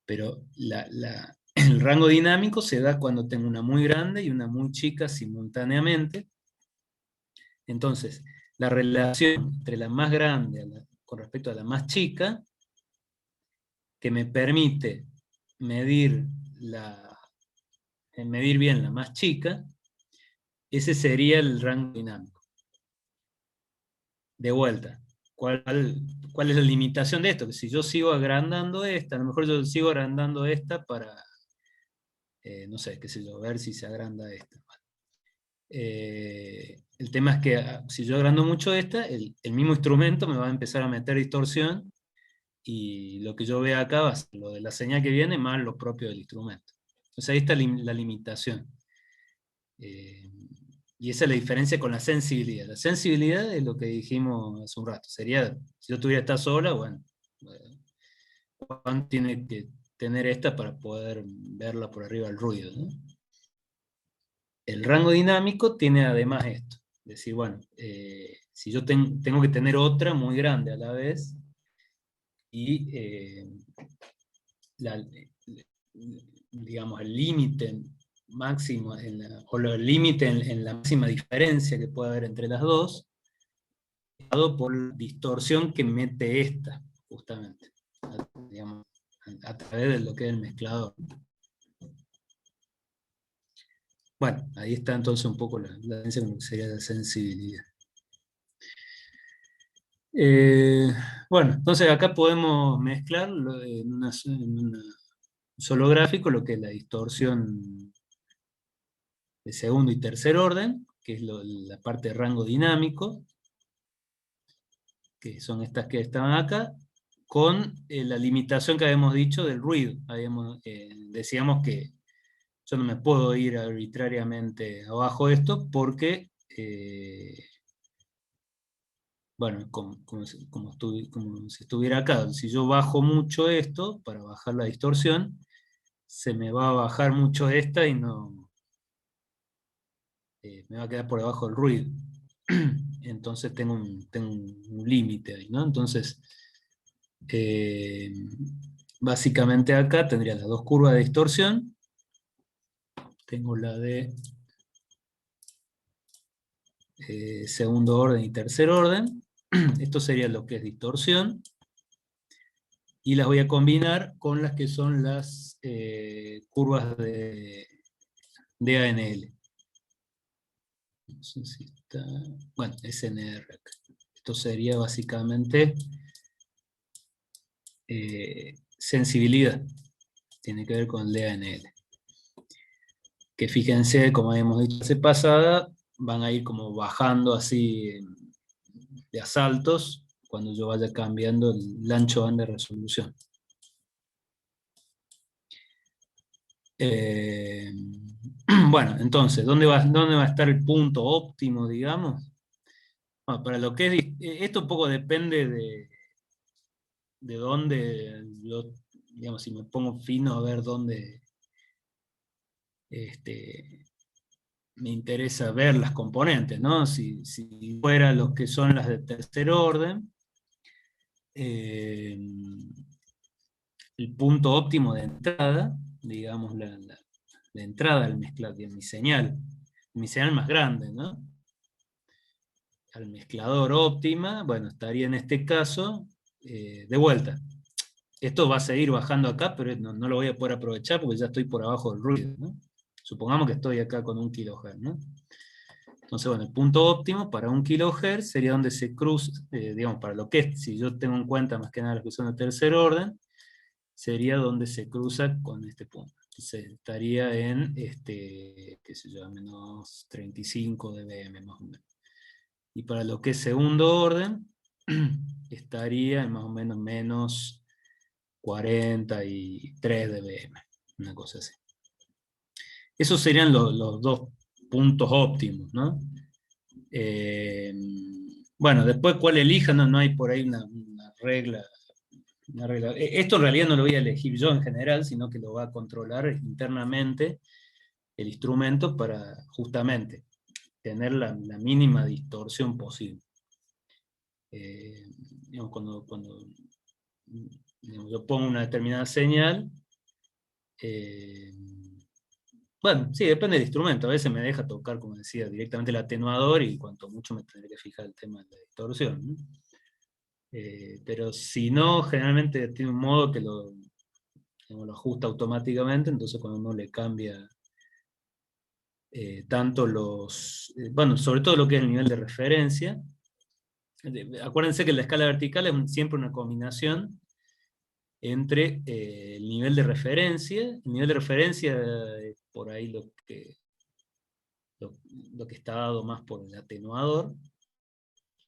Pero el rango dinámico se da cuando tengo una muy grande y una muy chica simultáneamente. Entonces, la relación entre la más grande con respecto a la más chica, que me permite medir, medir bien la más chica, ese sería el rango dinámico. De vuelta, ¿cuál es la limitación de esto? Que si yo sigo agrandando esta, a lo mejor yo sigo agrandando esta No sé, qué sé yo, a ver si se agranda esta. El tema es que si yo agrando mucho esta, el mismo instrumento me va a empezar a meter distorsión, y lo que yo vea acá va a ser lo de la señal que viene más lo propio del instrumento. Entonces ahí está la limitación. Eh, y esa es la diferencia con la sensibilidad. La sensibilidad es lo que dijimos hace un rato. Sería, si yo tuviera esta sola, bueno, ¿cuánto tiene que tener esta para poder verla por arriba del ruido, ¿no? El rango dinámico tiene además esto. Es decir, bueno, si yo tengo que tener otra muy grande a la vez, y la, digamos, el límite máximo, o el límite en la máxima diferencia que puede haber entre las dos, dado por la distorsión que mete esta, justamente, digamos, a través de lo que es el mezclador. Bueno, ahí está entonces un poco la diferencia con lo que sería la sensibilidad. Bueno, entonces acá podemos mezclar en un solo gráfico lo que es la distorsión de segundo y tercer orden, que es la parte de rango dinámico, que son estas que estaban acá, con la limitación que habíamos dicho del ruido. Decíamos que yo no me puedo ir arbitrariamente abajo de esto porque, bueno, como si estuviera acá, si yo bajo mucho esto, para bajar la distorsión, se me va a bajar mucho esta y no me va a quedar por debajo del ruido. Entonces tengo un límite ahí, ¿no? Entonces, eh, básicamente acá tendría las dos curvas de distorsión. Tengo la de segundo orden y tercer orden. Esto sería lo que es distorsión. Y las voy a combinar con las que son las curvas de ANL. No sé si está... Bueno, SNR. Esto sería básicamente sensibilidad. Tiene que ver con el DANL. Que fíjense, como habíamos dicho hace pasada, van a ir como bajando así de asaltos cuando yo vaya cambiando el ancho banda de resolución. Bueno, entonces, ¿dónde va a estar el punto óptimo, digamos? Bueno, para lo que es, esto un poco depende de dónde, digamos, si me pongo fino a ver dónde me interesa ver las componentes, ¿no? Si fuera los que son las de tercer orden, el punto óptimo de entrada, digamos, la entrada al mezclador, de mi señal más grande, ¿no? Al mezclador óptima, bueno, estaría en este caso de vuelta. Esto va a seguir bajando acá, pero no lo voy a poder aprovechar porque ya estoy por abajo del ruido, ¿no? Supongamos que estoy acá con 1 kHz, ¿no? Entonces, bueno, el punto óptimo para 1 kHz sería donde se cruza, digamos, para lo que es, si yo tengo en cuenta más que nada la que son de tercer orden, sería donde se cruza con este punto. Entonces estaría en, qué sé yo, menos 35 dBm más o menos. Y para lo que es segundo orden, estaría en más o menos menos 43 dBm, una cosa así. Esos serían los dos puntos óptimos, ¿no? Bueno, después cuál elija, no hay por ahí una regla. Esto en realidad no lo voy a elegir yo en general, sino que lo va a controlar internamente el instrumento para justamente tener la mínima distorsión posible. Digamos, cuando digamos, yo pongo una determinada señal, bueno, sí, depende del instrumento. A veces me deja tocar, como decía, directamente el atenuador y cuanto mucho me tendré que fijar el tema de la distorsión, ¿no? Pero si no, generalmente tiene un modo que lo ajusta automáticamente, entonces cuando uno le cambia tanto bueno, sobre todo lo que es el nivel de referencia. Acuérdense que la escala vertical es siempre una combinación entre el nivel de referencia. El nivel de referencia por ahí lo que está dado más por el atenuador,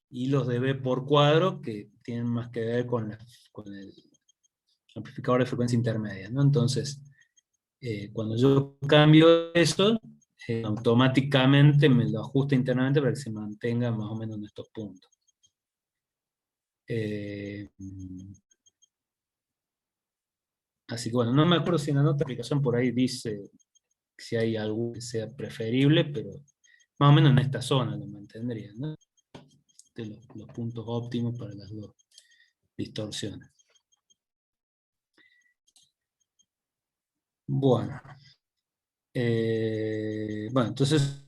y los de B por cuadro, que tienen más que ver con el amplificador de frecuencia intermedia, ¿no? Entonces, cuando yo cambio eso, automáticamente me lo ajusta internamente para que se mantenga más o menos en estos puntos. Así que bueno, no me acuerdo si en la nota de aplicación por ahí dice si hay algo que sea preferible, pero más o menos en esta zona lo mantendría, ¿no? De los puntos óptimos para las dos distorsiones. Bueno. Bueno, entonces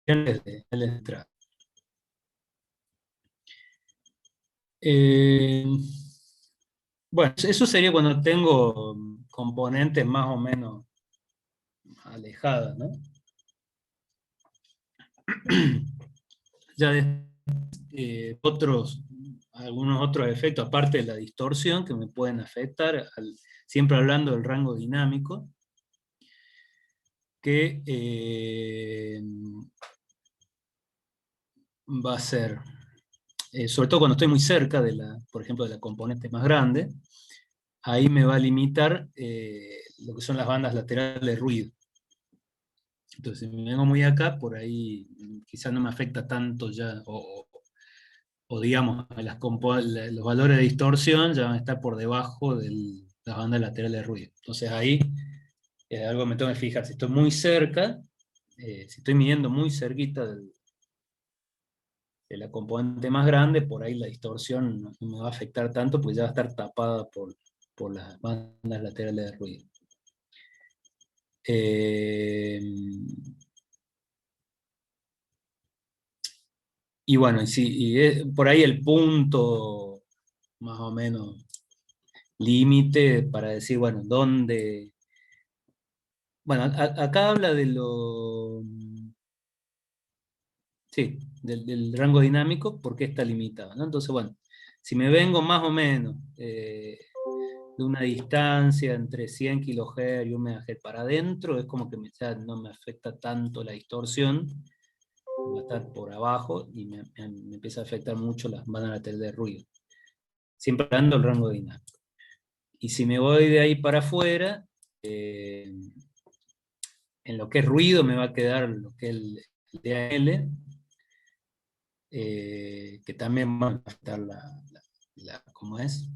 el entrada. Bueno, eso sería cuando tengo componentes más o menos alejadas, ¿no? Ya algunos otros efectos, aparte de la distorsión, que me pueden afectar, siempre hablando del rango dinámico, que va a ser, sobre todo cuando estoy muy cerca por ejemplo, de la componente más grande, ahí me va a limitar lo que son las bandas laterales de ruido. Entonces, si me vengo muy acá, por ahí quizás no me afecta tanto ya, o digamos, los valores de distorsión ya van a estar por debajo de las bandas laterales de ruido. Entonces ahí es algo que me tengo que fijar. Si estoy muy cerca, si estoy midiendo muy cerquita de la componente más grande, por ahí la distorsión no me va a afectar tanto, porque ya va a estar tapada por las bandas laterales de ruido. Y bueno, por ahí el punto más o menos límite para decir, bueno, dónde... Bueno, acá habla de lo... Sí, del rango dinámico, porque está limitado, ¿no? Entonces, bueno, si me vengo más o menos de una distancia entre 100 kHz y 1 MHz para adentro, es como que ya no me afecta tanto la distorsión, va a estar por abajo y me empieza a afectar mucho las bandas laterales de ruido. Siempre hablando del rango dinámico. Y si me voy de ahí para afuera, en lo que es ruido me va a quedar lo que es el DAL, que también va a afectar ¿cómo es?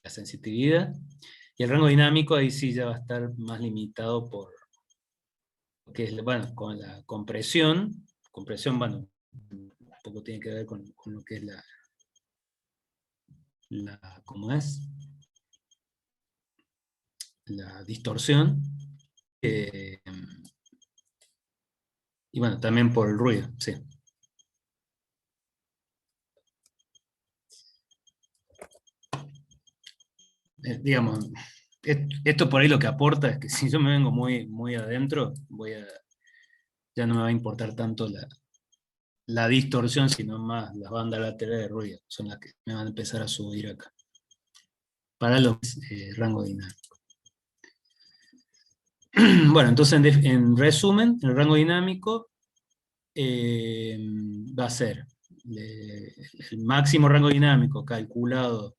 La sensitividad. Y el rango dinámico ahí sí ya va a estar más limitado por lo que es, bueno, con la compresión. Compresión, bueno, un poco tiene que ver con lo que es ¿cómo es? La distorsión. Y bueno, también por el ruido, sí. Digamos, esto por ahí lo que aporta es que si yo me vengo muy, muy adentro, ya no me va a importar tanto la distorsión, sino más las bandas laterales de ruido, son las que me van a empezar a subir acá, para los rango dinámico. Bueno, entonces en resumen, el rango dinámico va a ser el máximo rango dinámico calculado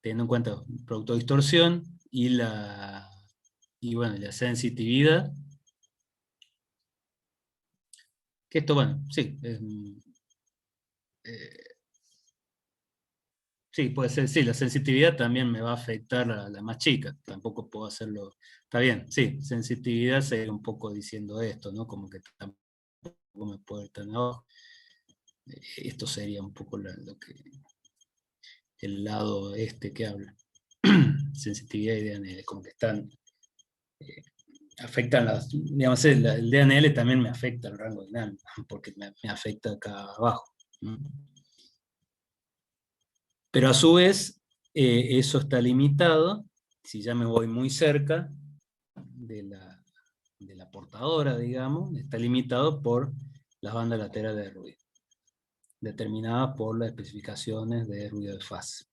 teniendo en cuenta el producto de distorsión y bueno, la sensitividad. Que esto, bueno, sí, sí, puede ser, sí, la sensitividad también me va a afectar a la más chica, tampoco puedo hacerlo, está bien, sí, sensitividad sería un poco diciendo esto, ¿no? Como que tampoco me puedo ir tan abajo. Esto sería un poco el lado este que habla. Sensitividad y DNL, como que están, afectan digamos, el DNL también me afecta el rango dinámico, porque me afecta acá abajo. Pero a su vez, eso está limitado, si ya me voy muy cerca de la portadora, digamos, está limitado por las bandas laterales de ruido, determinadas por las especificaciones de ruido de fase.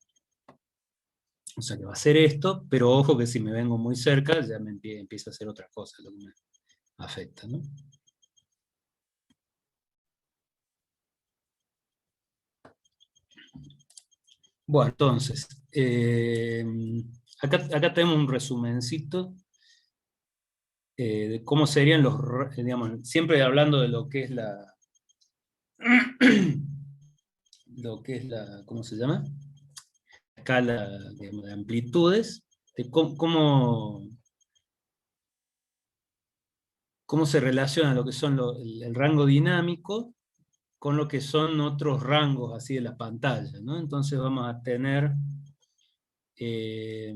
O sea que va a ser esto, pero ojo que si me vengo muy cerca, ya me empieza a hacer otra cosa, lo que me afecta, ¿no? Bueno, entonces, acá tenemos un resumencito de cómo serían digamos, siempre hablando de lo que es lo que es ¿cómo se llama? Escala, digamos, de amplitudes, de cómo se relaciona lo que son el rango dinámico con lo que son otros rangos así de la pantalla, ¿no? Entonces vamos a tener, eh,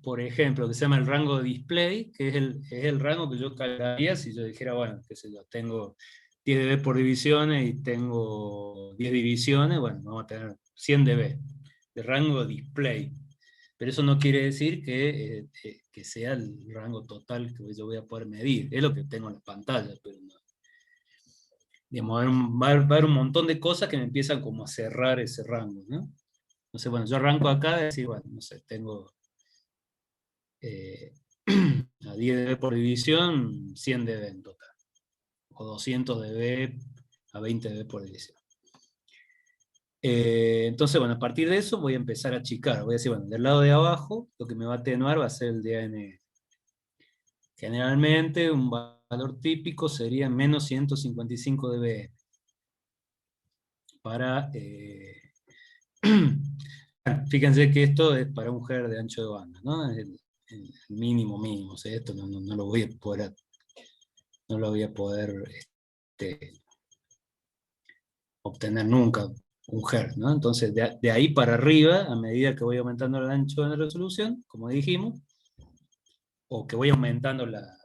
por ejemplo, lo que se llama el rango de display, que es el rango que yo cargaría si yo dijera, bueno, qué sé yo, tengo 10 dB por divisiones y tengo 10 divisiones, bueno, vamos a tener 100 dB de rango de display. Pero eso no quiere decir que sea el rango total que yo voy a poder medir. Es lo que tengo en la pantalla, pero no. Digamos, va a haber un montón de cosas que me empiezan como a cerrar ese rango, ¿no? Entonces, bueno, yo arranco acá y decir, bueno, no sé, tengo eh, a 10 dB por división, 100 dB en total. O 200 dB a 20 dB por división. Entonces, bueno, a partir de eso voy a empezar a achicar. Voy a decir, bueno, del lado de abajo, lo que me va a atenuar va a ser el DN. Generalmente, un valor típico sería menos 155 dB. Para... fíjense que esto es para un hertz de ancho de banda, ¿no? Es el mínimo mínimo. O sea, esto no lo voy a poder, no lo voy a poder obtener nunca un hertz, ¿no? Entonces, de ahí para arriba, a medida que voy aumentando el ancho de la resolución, como dijimos, o que voy aumentando la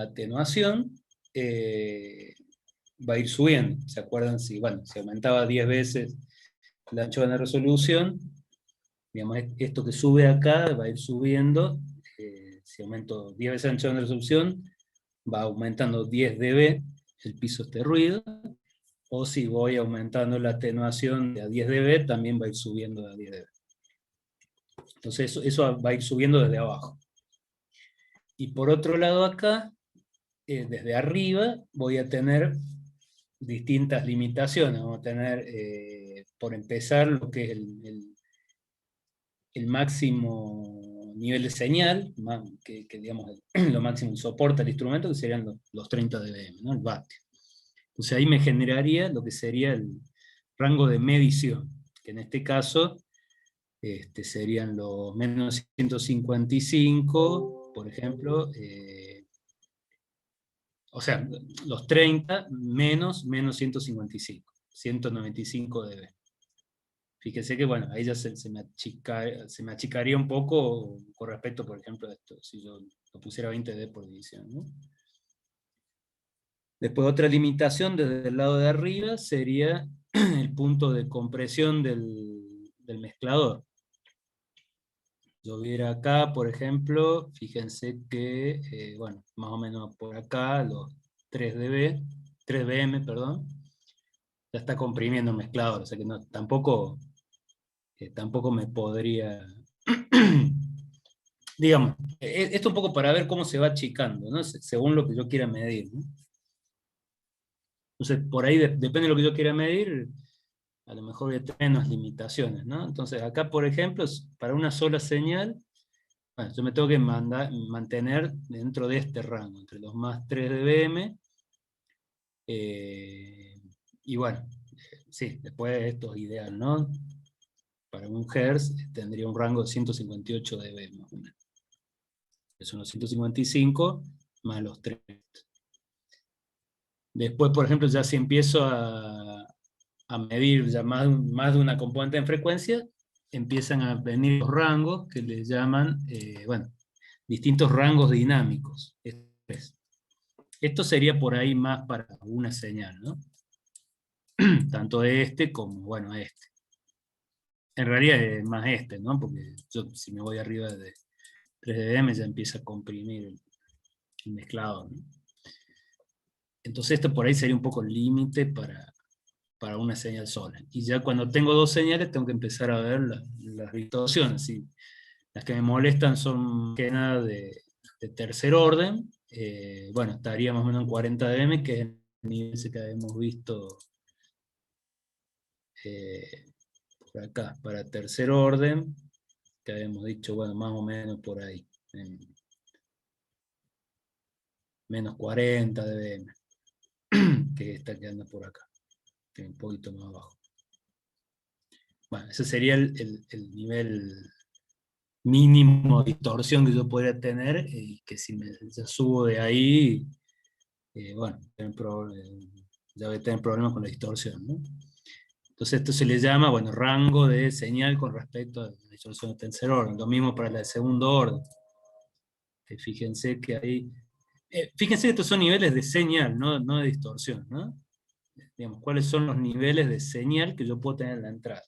atenuación, va a ir subiendo. ¿Se acuerdan? Si, bueno, si aumentaba 10 veces el ancho de la resolución, digamos, esto que sube acá va a ir subiendo. Si aumento 10 veces el ancho de la resolución, va aumentando 10 dB el piso este ruido, o si voy aumentando la atenuación de a 10 dB, también va a ir subiendo de a 10 dB. Entonces eso va a ir subiendo desde abajo. Y por otro lado acá, desde arriba, voy a tener distintas limitaciones. Vamos a tener, por empezar, lo que es el máximo nivel de señal, que digamos, lo máximo que soporta el instrumento, que serían los 30 dBm, ¿no? El vatio. Entonces ahí me generaría lo que sería el rango de medición, que en este caso serían los menos 155, por ejemplo, o sea, los 30 menos 155, 195 dB. Fíjese que, bueno, ahí ya se me achicaría un poco con respecto, por ejemplo, a esto, si yo lo pusiera 20 dB por división, ¿no? Después otra limitación desde el lado de arriba sería el punto de compresión del mezclador. Yo viera acá, por ejemplo, fíjense que, bueno, más o menos por acá, los 3 dB, 3 BM, perdón, ya está comprimiendo el mezclador, o sea que no, tampoco me podría, digamos, esto un poco para ver cómo se va achicando, ¿no? Según lo que yo quiera medir, ¿no? Entonces, por ahí depende de lo que yo quiera medir, a lo mejor voy a tener menos limitaciones, ¿no? Entonces, acá, por ejemplo, para una sola señal, bueno, yo me tengo que mantener dentro de este rango, entre los más 3 dBm, y bueno, sí, después esto es ideal, ¿no? Para un Hertz tendría un rango de 158 dB más o menos. Son los 155 más los 3. Después, por ejemplo, ya si empiezo a medir ya más de una componente en frecuencia, empiezan a venir los rangos que le llaman, bueno, distintos rangos dinámicos. Esto sería por ahí más para una señal, ¿no? Tanto este como, bueno, este. En realidad es más este, ¿no? Porque yo si me voy arriba de 3 dBm ya empieza a comprimir el mezclado, ¿no? Entonces esto por ahí sería un poco el límite para para una señal sola. Y ya cuando tengo dos señales tengo que empezar a ver las distorsiones. ¿Sí? Las que me molestan son más que nada de tercer orden. Bueno, estaría más o menos en 40 dB, que es el nivel ese que habíamos visto por acá, para tercer orden, que habíamos dicho, bueno, más o menos por ahí, en menos 40 dB, que está quedando por acá, que es un poquito más abajo. Bueno, ese sería el nivel mínimo de distorsión que yo podría tener, y que si ya subo de ahí, bueno, ya voy a tener problemas con la distorsión, ¿no? Entonces esto se le llama, bueno, rango de señal con respecto a la distorsión de tercer orden. Lo mismo para la de segundo orden. Que fíjense que ahí... fíjense que estos son niveles de señal, no de distorsión, ¿no? Digamos, cuáles son los niveles de señal que yo puedo tener en la entrada.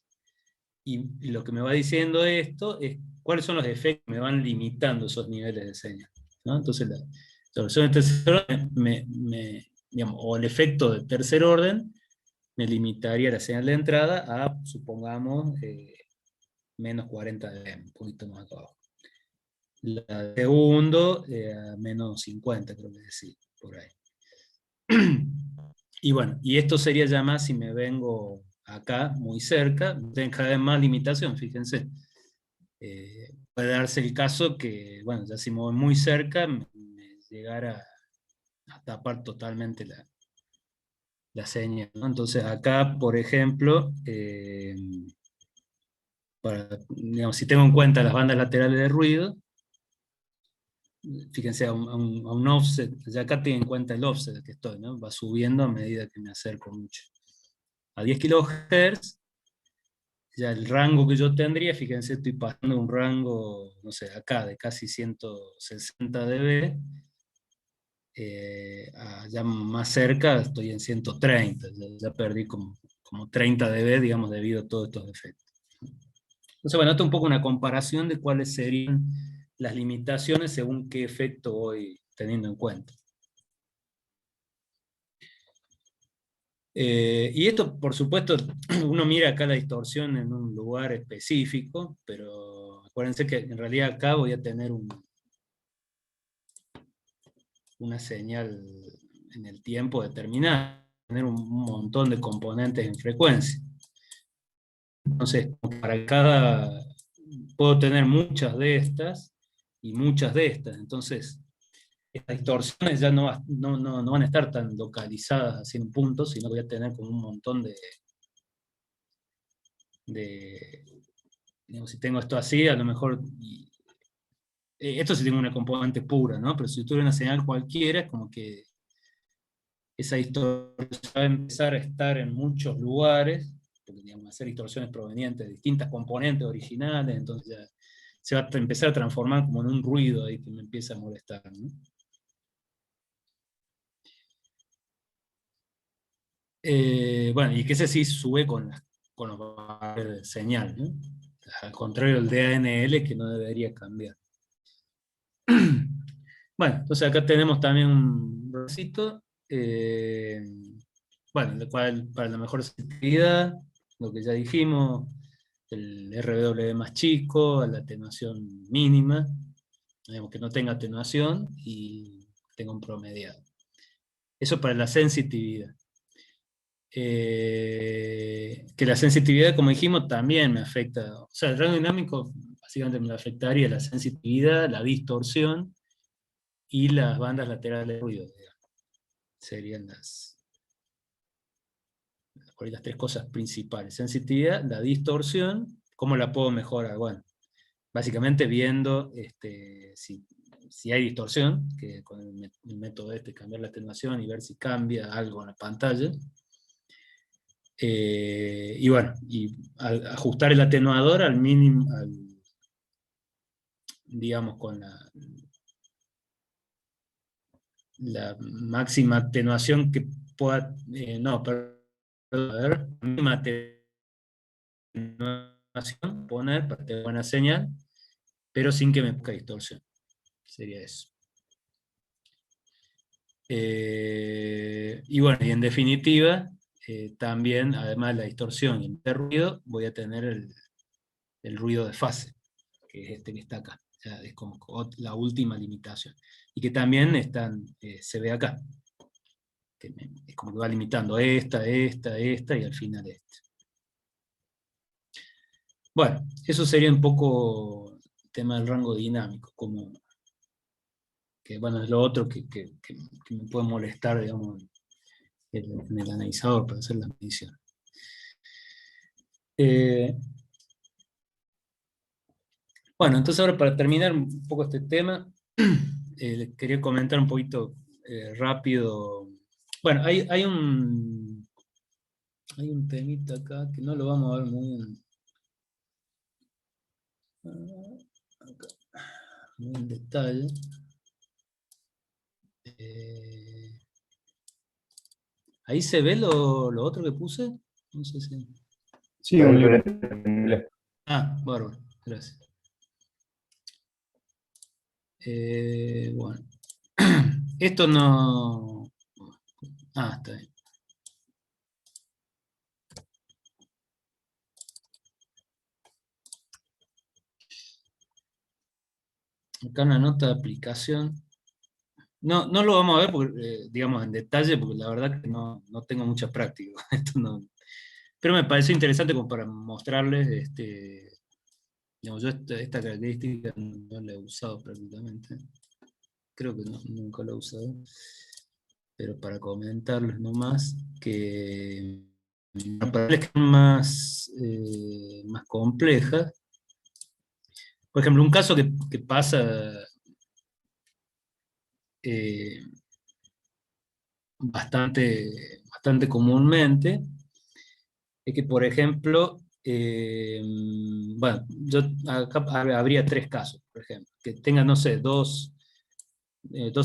Y lo que me va diciendo esto es cuáles son los efectos que me van limitando esos niveles de señal, ¿no? Entonces la distorsión de tercer orden, digamos, o el efecto de tercer orden, me limitaría la señal de entrada a, supongamos, menos 40 dB, un poquito más abajo. La de segundo, a menos 50, creo que decía, por ahí. Y bueno, y esto sería ya más si me vengo acá, muy cerca, tengo cada vez más limitación, fíjense. Puede darse el caso que, bueno, ya si me voy muy cerca, me llegara a tapar totalmente la señal, ¿no? Entonces acá, por ejemplo, digamos, si tengo en cuenta las bandas laterales de ruido, fíjense, a un offset, ya acá tengo en cuenta el offset que estoy, ¿no? Va subiendo a medida que me acerco mucho. A 10 kHz, ya el rango que yo tendría, fíjense, estoy pasando un rango, no sé, acá de casi 160 dB, ya más cerca estoy en 130, ya perdí como 30 dB, digamos, debido a todos estos efectos. Entonces, bueno, esto es un poco una comparación de cuáles serían las limitaciones según qué efecto voy teniendo en cuenta. Y esto, por supuesto, uno mira acá la distorsión en un lugar específico, pero acuérdense que en realidad acá voy a tener una señal en el tiempo determinado, tener un montón de componentes en frecuencia. Entonces, para cada, puedo tener muchas de estas y muchas de estas. Entonces, estas distorsiones ya no van a estar tan localizadas así en puntos, sino que voy a tener como un montón digamos, si tengo esto así, a lo mejor, esto sí tengo una componente pura, ¿no? Pero si tuviera una señal cualquiera, es como que esa distorsión va a empezar a estar en muchos lugares, porque digamos, hacer distorsiones provenientes de distintas componentes originales, entonces ya se va a empezar a transformar como en un ruido ahí que me empieza a molestar, ¿no? Bueno, y que ese sí sube con los valores de señal, ¿no? Al contrario del DANL, que no debería cambiar. Bueno, entonces acá tenemos también un bracito, bueno, el cual para la mejor sensibilidad, lo que ya dijimos, el RW más chico, la atenuación mínima, digamos que no tenga atenuación y tenga un promediado. Eso para la sensitividad. Que la sensitividad, como dijimos, también me afecta. O sea, el rango dinámico básicamente me afectaría la sensitividad, la distorsión y las bandas laterales de ruido, digamos. Serían las tres cosas principales. Sensitividad, la distorsión, ¿cómo la puedo mejorar? Bueno, básicamente viendo si hay distorsión, que con el método cambiar la atenuación y ver si cambia algo en la pantalla. Y bueno, y ajustar el atenuador al mínimo, digamos, con la máxima atenuación que pueda, no, perdón, a ver, mínima atenuación, poner para tener buena señal, pero sin que me ponga distorsión. Sería eso. Y bueno, y en definitiva, también, además de la distorsión y el ruido, voy a tener el ruido de fase, que es este que está acá. O sea, es como la última limitación. Y que también se ve acá. Es como que va limitando esta, y al final esta. Bueno, eso sería un poco el tema del rango dinámico, como que bueno, es lo otro que me puede molestar, digamos, en el analizador para hacer la medición. Bueno, entonces ahora para terminar un poco este tema, quería comentar un poquito rápido. Bueno, hay un temita acá que no lo vamos a ver muy en detalle. Ahí se ve lo otro que puse. No sé si. Sí, un libreto en inglés. Ah, bárbaro, gracias. Bueno. Esto no. Ah, está bien. Acá una nota de aplicación. No, no lo vamos a ver, porque, digamos, en detalle, porque la verdad que no tengo mucha práctica. Esto no. Pero me pareció interesante como para mostrarles, digamos, yo esta característica no la he usado prácticamente. Creo que nunca la he usado. Pero para comentarles nomás que para las que son más complejas, por ejemplo, un caso que pasa eh, bastante comúnmente, es que, por ejemplo, bueno, yo acá habría tres casos, por ejemplo, que tengan, no sé, dos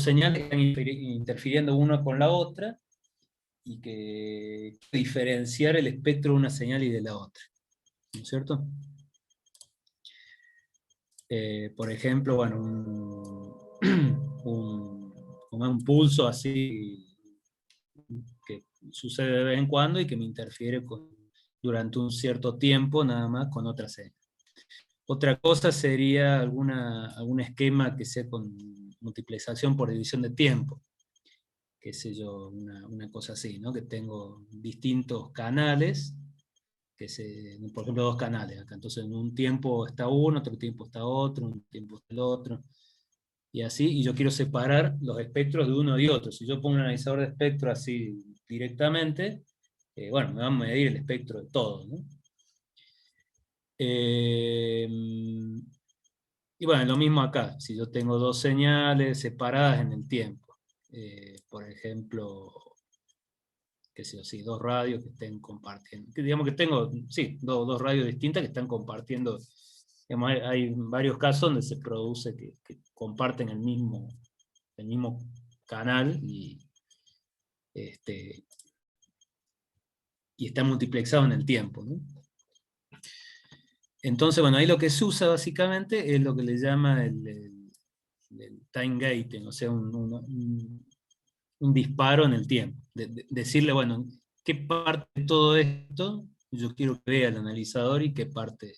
señales que están interfiriendo una con la otra, y que diferenciar el espectro de una señal y de la otra, ¿no es cierto? Por ejemplo, bueno, un pulso así que sucede de vez en cuando y que me interfiere durante un cierto tiempo nada más con otra señal. Otra cosa sería algún esquema que sea con multiplicación por división de tiempo, qué sé yo, una cosa así, ¿no? Que tengo distintos canales, por ejemplo, dos canales acá. Entonces, en un tiempo está uno, otro tiempo está otro, un tiempo está el otro, y así, y yo quiero separar los espectros de uno y otro. Si yo pongo un analizador de espectro así directamente, bueno, me va a medir el espectro de todo, ¿no? Y bueno, lo mismo acá, si yo tengo dos señales separadas en el tiempo, por ejemplo, qué sé yo, sí, dos radios que estén compartiendo, digamos que tengo, sí, dos radios distintas que están compartiendo, digamos, hay varios casos donde se produce que comparten el mismo canal este, y está multiplexado en el tiempo, ¿no? Entonces, bueno, ahí lo que se usa básicamente es lo que le llama el time gating, o sea, un disparo en el tiempo. Decirle, bueno, qué parte de todo esto yo quiero que vea el analizador y qué parte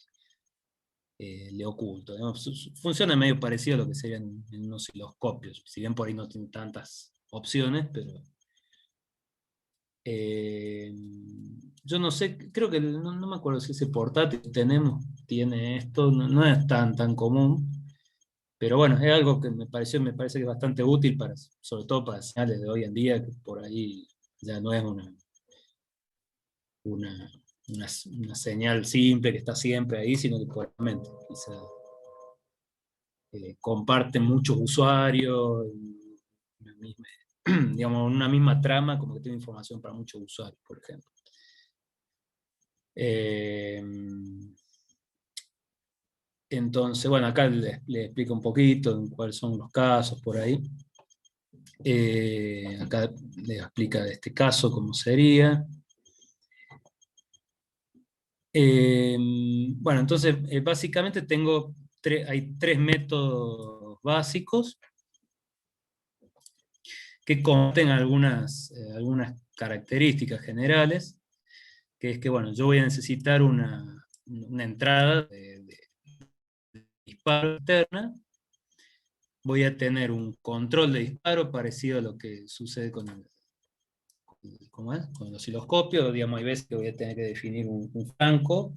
le oculto, ¿no? Funciona medio parecido a lo que serían en unos osciloscopios, si bien por ahí no tienen tantas opciones, pero yo no sé, creo que no me acuerdo si ese portátil que tenemos tiene esto, no es tan común, pero bueno, es algo que me parece que es bastante útil sobre todo para señales de hoy en día, que por ahí ya no es una, una señal simple que está siempre ahí, sino que probablemente quizá comparten muchos usuarios, digamos, una misma trama, como que tiene información para muchos usuarios, por ejemplo. Entonces, bueno, acá le explico un poquito en cuáles son los casos por ahí. Acá les explica de este caso cómo sería. Bueno, entonces, básicamente hay tres métodos básicos que contienen algunas características generales, que es que, bueno, yo voy a necesitar una entrada de disparo externa, voy a tener un control de disparo parecido a lo que sucede con ¿cómo es? Con el osciloscopio. Digamos, hay veces que voy a tener que definir un flanco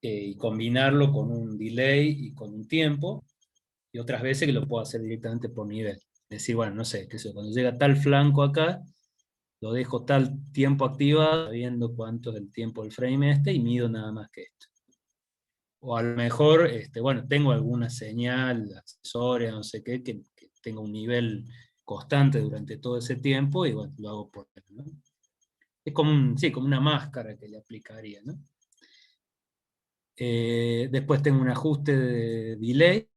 y combinarlo con un delay y con un tiempo, y otras veces que lo puedo hacer directamente por nivel. Es decir, bueno, no sé, cuando llega tal flanco acá, lo dejo tal tiempo activado, sabiendo cuánto es el tiempo del frame y mido nada más que esto. O a lo mejor, bueno, tengo alguna señal accesoria, no sé qué, que tenga un nivel constante durante todo ese tiempo, y bueno, lo hago por él, ¿no? Es como, sí, como una máscara que le aplicaría, ¿no? Después tengo un ajuste de delay.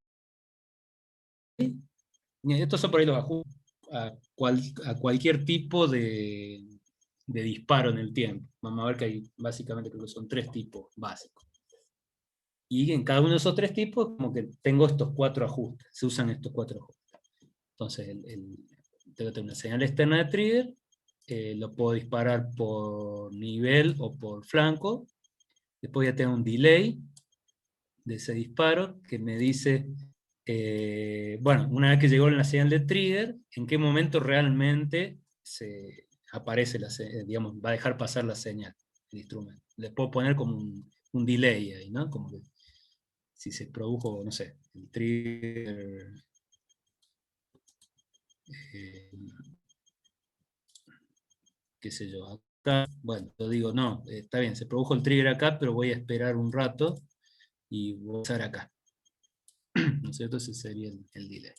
Estos son por ahí los ajustes a cualquier tipo de disparo en el tiempo. Vamos a ver que hay básicamente, creo que son 3 tipos básicos. Y en cada uno de esos 3 tipos, como que tengo estos 4 ajustes, se usan estos 4 ajustes. Entonces, tengo que tener una señal externa de trigger, lo puedo disparar por nivel o por flanco. Después voy a tener un delay de ese disparo que me dice, bueno, una vez que llegó la señal de trigger, en qué momento realmente se aparece digamos, va a dejar pasar la señal, el instrumento. Le puedo poner como un delay ahí, ¿no? Como que si se produjo, no sé, el trigger, eh, qué sé yo, acá, bueno, yo digo, no, está bien, se produjo el trigger acá, pero voy a esperar un rato y voy a usar acá. ¿No es cierto? Ese sería el delay.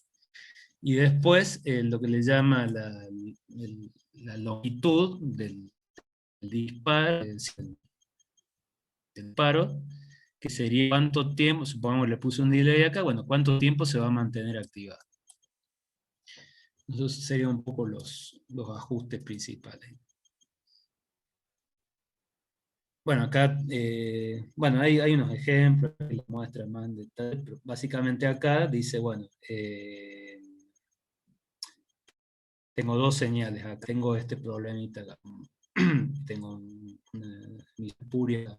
Y después lo que le llama la longitud del disparo, que sería cuánto tiempo, supongamos que le puse un delay acá, bueno, cuánto tiempo se va a mantener activado. Esos serían un poco los ajustes principales. Bueno, acá bueno, hay unos ejemplos que los muestran más en detalle, pero básicamente acá dice, bueno, tengo 2 señales acá, tengo este problemita acá. Tengo una espuria,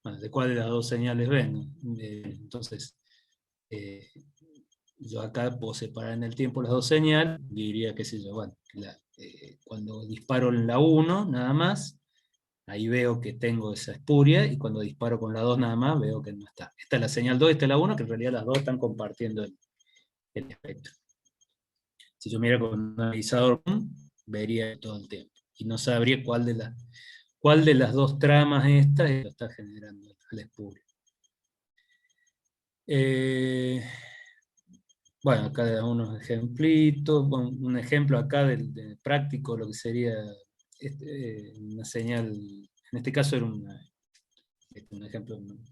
bueno, de cuál de las 2 señales vengo. Entonces, eh, yo acá puedo separar en el tiempo las 2 señales, diría, qué sé yo, bueno, cuando disparo en la 1 nada más, ahí veo que tengo esa espuria, y cuando disparo con la 2 nada más, veo que no está. Esta es la señal 2, esta es la 1, que en realidad las 2 están compartiendo el espectro. Si yo miro con un analizador, vería todo el tiempo, y no sabría cuál de las 2 tramas estas lo está generando la espuria. Bueno, acá unos ejemplitos, bueno, un ejemplo acá del práctico, lo que sería una señal, en este caso era un ejemplo un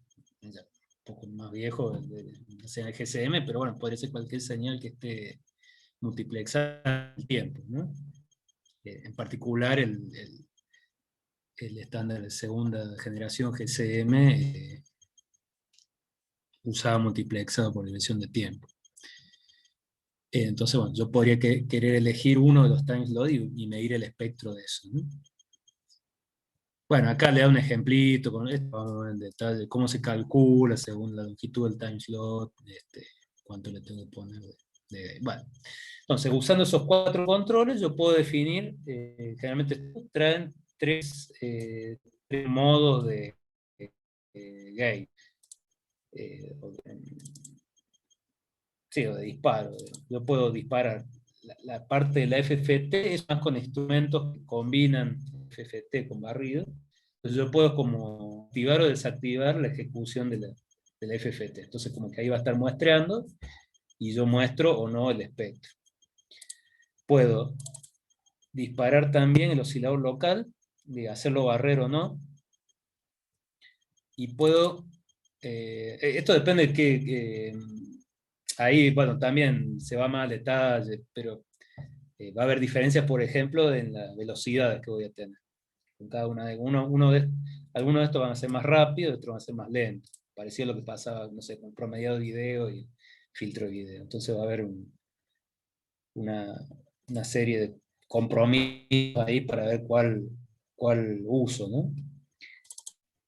poco más viejo, de una señal GSM, pero bueno, podría ser cualquier señal que esté multiplexada al tiempo, ¿no? En particular el estándar de segunda generación GSM usaba multiplexado por dimensión de tiempo. Entonces, bueno, yo podría querer elegir uno de los time slot y medir el espectro de eso, ¿no? Bueno, acá le da un ejemplito con esto, vamos a ver en detalle cómo se calcula según la longitud del time slot, cuánto le tengo que poner bueno. Entonces, usando esos 4 controles, yo puedo definir, generalmente traen 3 modos de gate. Sí, o de disparo. Yo puedo disparar. La parte de la FFT es más con instrumentos que combinan FFT con barrido. Entonces yo puedo como activar o desactivar la ejecución de la FFT. Entonces como que ahí va a estar muestreando y yo muestro o no el espectro. Puedo disparar también el oscilador local, de hacerlo barrer o no. Y puedo... esto depende de qué... ahí, bueno, también se va más al detalle, pero va a haber diferencias, por ejemplo, en las velocidades que voy a tener. En cada una de algunos de estos van a ser más rápidos, otros van a ser más lentos. Parecido a lo que pasaba, no sé, con promediado de video y filtro de video. Entonces va a haber una serie de compromisos ahí para ver cuál uso, ¿no?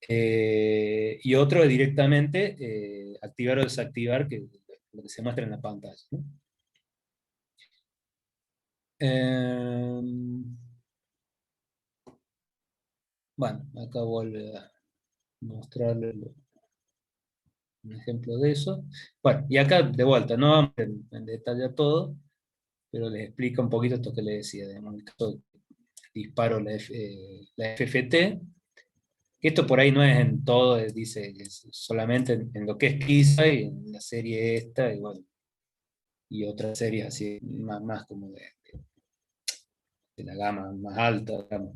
Y otro es directamente activar o desactivar, que lo que se muestra en la pantalla, ¿no? Bueno, acá vuelve a mostrarle un ejemplo de eso. Bueno, y acá de vuelta, no vamos en detalle a todo, pero les explico un poquito esto que les decía. En el caso de disparo la FFT, que esto por ahí no es en todo, dice que es solamente en lo que es Kisa y en la serie esta, y bueno, y otras series así, más como de la gama más alta, digamos,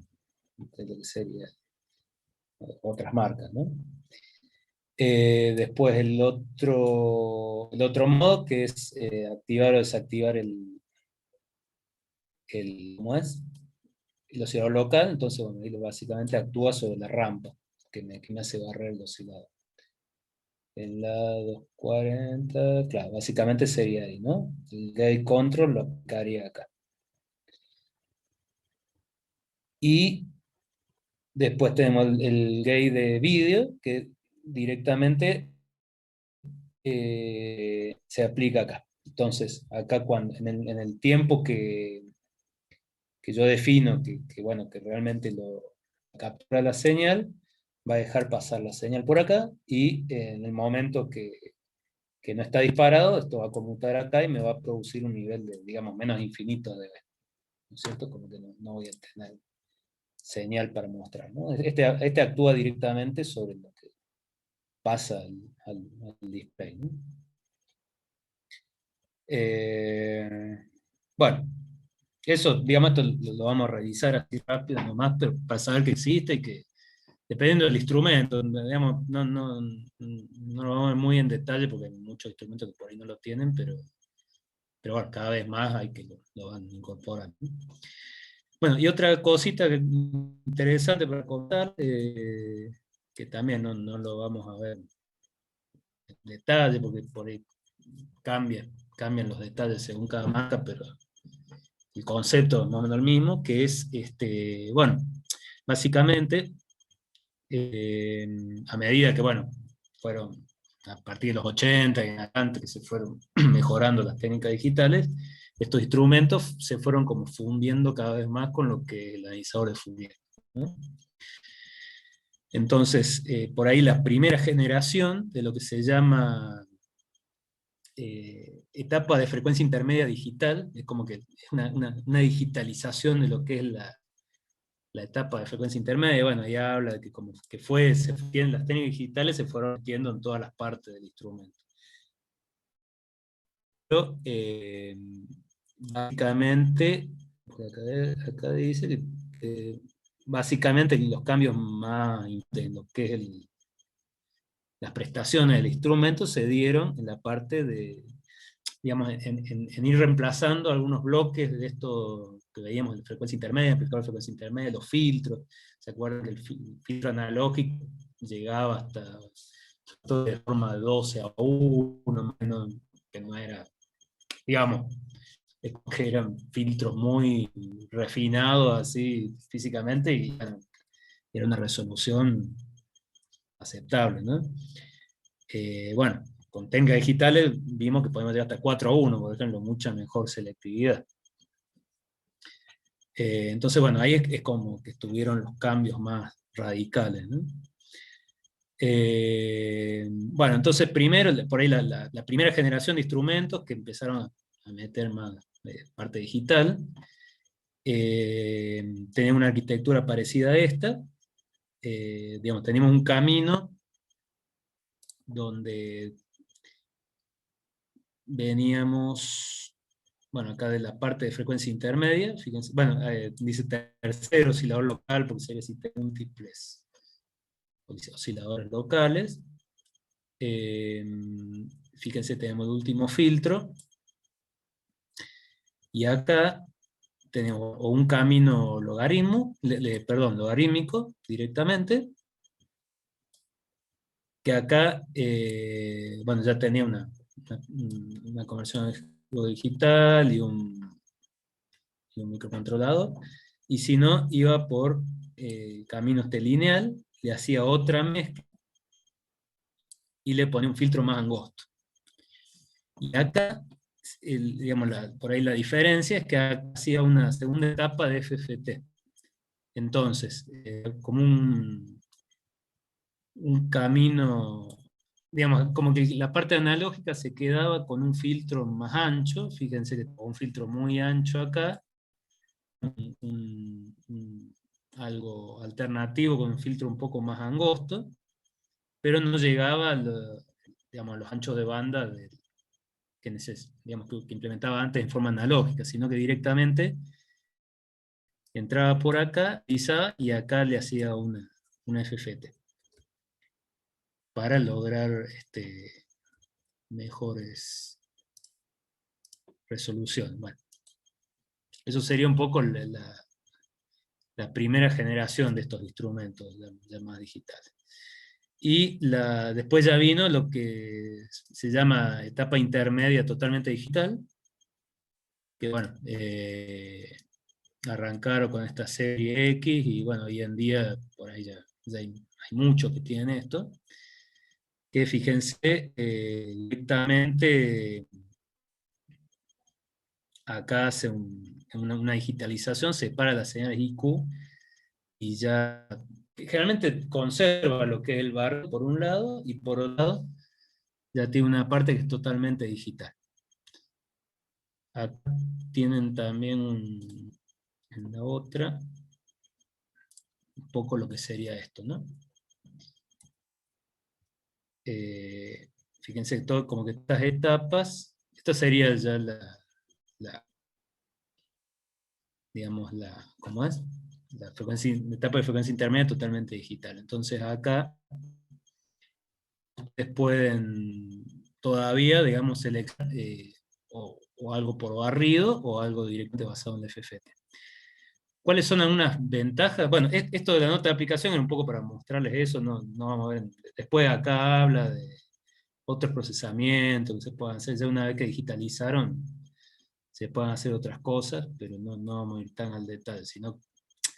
de lo que sería otras marcas, ¿no? Después el otro modo, que es activar o desactivar ¿cómo es? El oscilador local. Entonces, bueno, ahí básicamente actúa sobre la rampa que me hace barrer el oscilador. En la 240, claro, básicamente sería ahí, ¿no? El gate control lo aplicaría acá. Y después tenemos el gate de vídeo, que directamente se aplica acá. Entonces, acá en el tiempo que yo defino bueno, que realmente lo captura la señal, va a dejar pasar la señal por acá, y en el momento que no está disparado, esto va a conmutar acá y me va a producir un nivel de, digamos, menos infinito ¿no es cierto? Como que no voy a tener señal para mostrar, ¿no? Este actúa directamente sobre lo que pasa al display, ¿no? Bueno, eso, digamos, esto lo vamos a revisar así rápido nomás, pero para saber que existe y que, dependiendo del instrumento, digamos, no lo vamos a ver muy en detalle porque hay muchos instrumentos que por ahí no lo tienen, pero bueno, cada vez más hay que lo van incorporando. Bueno, y otra cosita interesante para contar, que también no lo vamos a ver en detalle, porque por ahí cambian los detalles según cada marca, pero el concepto es más o menos el mismo, que es, bueno, básicamente, a medida que, bueno, fueron a partir de los 80 y en adelante que se fueron mejorando las técnicas digitales, estos instrumentos se fueron como fundiendo cada vez más con lo que el analizador de Fourier, ¿no? Entonces, por ahí la primera generación de lo que se llama etapa de frecuencia intermedia digital, es como que es una digitalización de lo que es la etapa de frecuencia intermedia. Bueno, ya habla de que como que las técnicas digitales se fueron metiendo en todas las partes del instrumento. Pero, básicamente, acá dice que básicamente los cambios más de lo que es las prestaciones del instrumento se dieron en la parte de, digamos, en ir reemplazando algunos bloques de esto que veíamos de frecuencia intermedia, amplificador de frecuencia intermedia, los filtros. ¿Se acuerdan que el filtro analógico llegaba hasta de forma de 12 a 1, que no era, digamos, que eran filtros muy refinados así físicamente, y bueno, era una resolución aceptable, ¿no? Bueno, con técnicas digitales vimos que podemos llegar hasta 4 a 1, por ejemplo, mucha mejor selectividad. Entonces, bueno, ahí es como que estuvieron los cambios más radicales, ¿no? Bueno, entonces primero, por ahí la primera generación de instrumentos que empezaron a meter más parte digital, tenían una arquitectura parecida a esta. Digamos, teníamos un camino donde veníamos, bueno, acá de la parte de frecuencia intermedia, fíjense, bueno, dice tercer oscilador local, porque sería existen múltiples osciladores locales. Fíjense, tenemos el último filtro, y acá tenemos un camino logarítmico directamente, que acá, bueno, ya tenía una conversión a digital y un microcontrolador, y si no, iba por camino lineal, le hacía otra mezcla, y le ponía un filtro más angosto. Y acá, digamos, por ahí la diferencia es que hacía una segunda etapa de FFT. Entonces, como un camino, digamos, como que la parte analógica se quedaba con un filtro más ancho, fíjense que un filtro muy ancho acá, algo alternativo con un filtro un poco más angosto, pero no llegaba digamos, a los anchos de banda digamos, que implementaba antes en forma analógica, sino que directamente entraba por acá, y acá le hacía una FFT para lograr mejores resoluciones. Bueno, eso sería un poco la primera generación de estos instrumentos llamados digitales. Y después ya vino lo que se llama etapa intermedia totalmente digital, que bueno, arrancaron con esta serie X, y bueno, hoy en día por ahí ya hay muchos que tienen esto, que fíjense, directamente acá hace una digitalización, separa las señales IQ, y ya generalmente conserva lo que es el barrio por un lado, y por otro lado ya tiene una parte que es totalmente digital. Acá tienen también en la otra un poco lo que sería esto, ¿no? Fíjense todo como que estas etapas, esta sería ya digamos, ¿cómo es? La etapa de frecuencia intermedia totalmente digital. Entonces acá ustedes pueden todavía, digamos, seleccionar o algo por barrido o algo directamente basado en el FFT. ¿Cuáles son algunas ventajas? Bueno, esto de la nota de aplicación era un poco para mostrarles eso, no vamos a ver. Después acá habla de otros procesamientos que se pueden hacer. Ya una vez que digitalizaron, se pueden hacer otras cosas, pero no vamos a ir tan al detalle, sino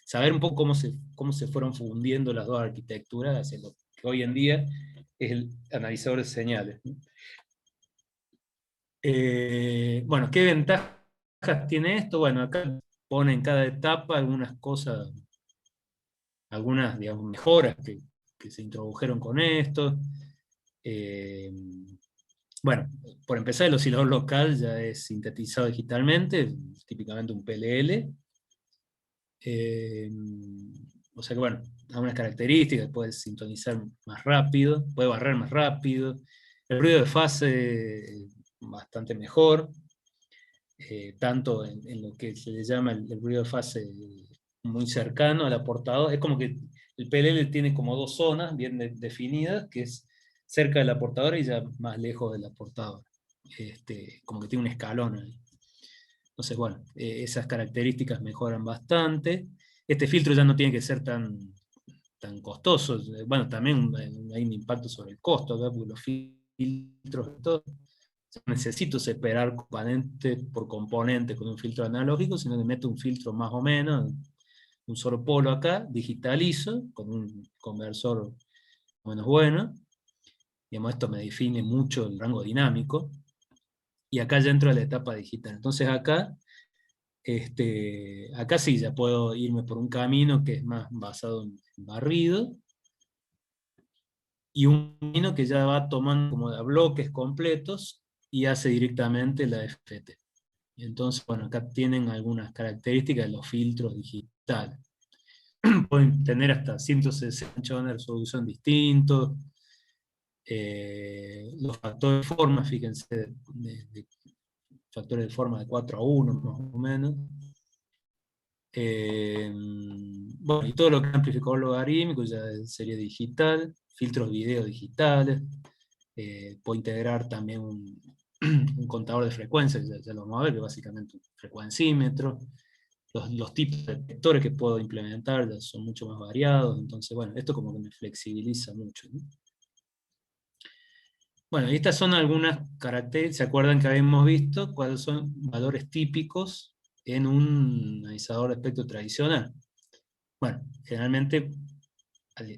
saber un poco cómo se fueron fundiendo las dos arquitecturas hacia lo que hoy en día es el analizador de señales. Bueno, ¿qué ventajas tiene esto? Bueno, acá pone en cada etapa algunas cosas, algunas, digamos, mejoras que se introdujeron con esto. Bueno, por empezar, el oscilador local ya es sintetizado digitalmente, típicamente un PLL. O sea que, bueno, algunas características: puede sintonizar más rápido, puede barrer más rápido, el ruido de fase bastante mejor, tanto en lo que se le llama el ruido de fase muy cercano al aportador. Es como que el PLL tiene como dos zonas bien definidas, que es cerca del aportador y ya más lejos del aportador. Como que tiene un escalón ahí. Entonces, bueno, esas características mejoran bastante. Este filtro ya no tiene que ser tan costoso. Bueno, también hay un impacto sobre el costo acá, porque los filtros, todo, no necesito separar componente por componente con un filtro analógico, sino que meto un filtro más o menos, un solo polo acá, digitalizo con un conversor menos bueno. Digamos, esto me define mucho el rango dinámico, y acá ya entro a la etapa digital. Entonces acá sí ya puedo irme por un camino que es más basado en barrido, y un camino que ya va tomando como de bloques completos y hace directamente la FT. Entonces, bueno, acá tienen algunas características de los filtros digitales. Pueden tener hasta 160 de resolución distintos. Los factores de forma, fíjense, factores de forma de 4:1 más o menos. Bueno, y todo lo que es amplificador logarítmico ya sería digital, filtros video digitales. Puedo integrar también un contador de frecuencias, ya lo vamos a ver, que básicamente un frecuencímetro. Los tipos de detectores que puedo implementar ya son mucho más variados. Entonces, bueno, esto como que me flexibiliza mucho, ¿no? Bueno, y estas son algunas características. ¿Se acuerdan que habíamos visto cuáles son valores típicos en un analizador de espectro tradicional. Bueno, generalmente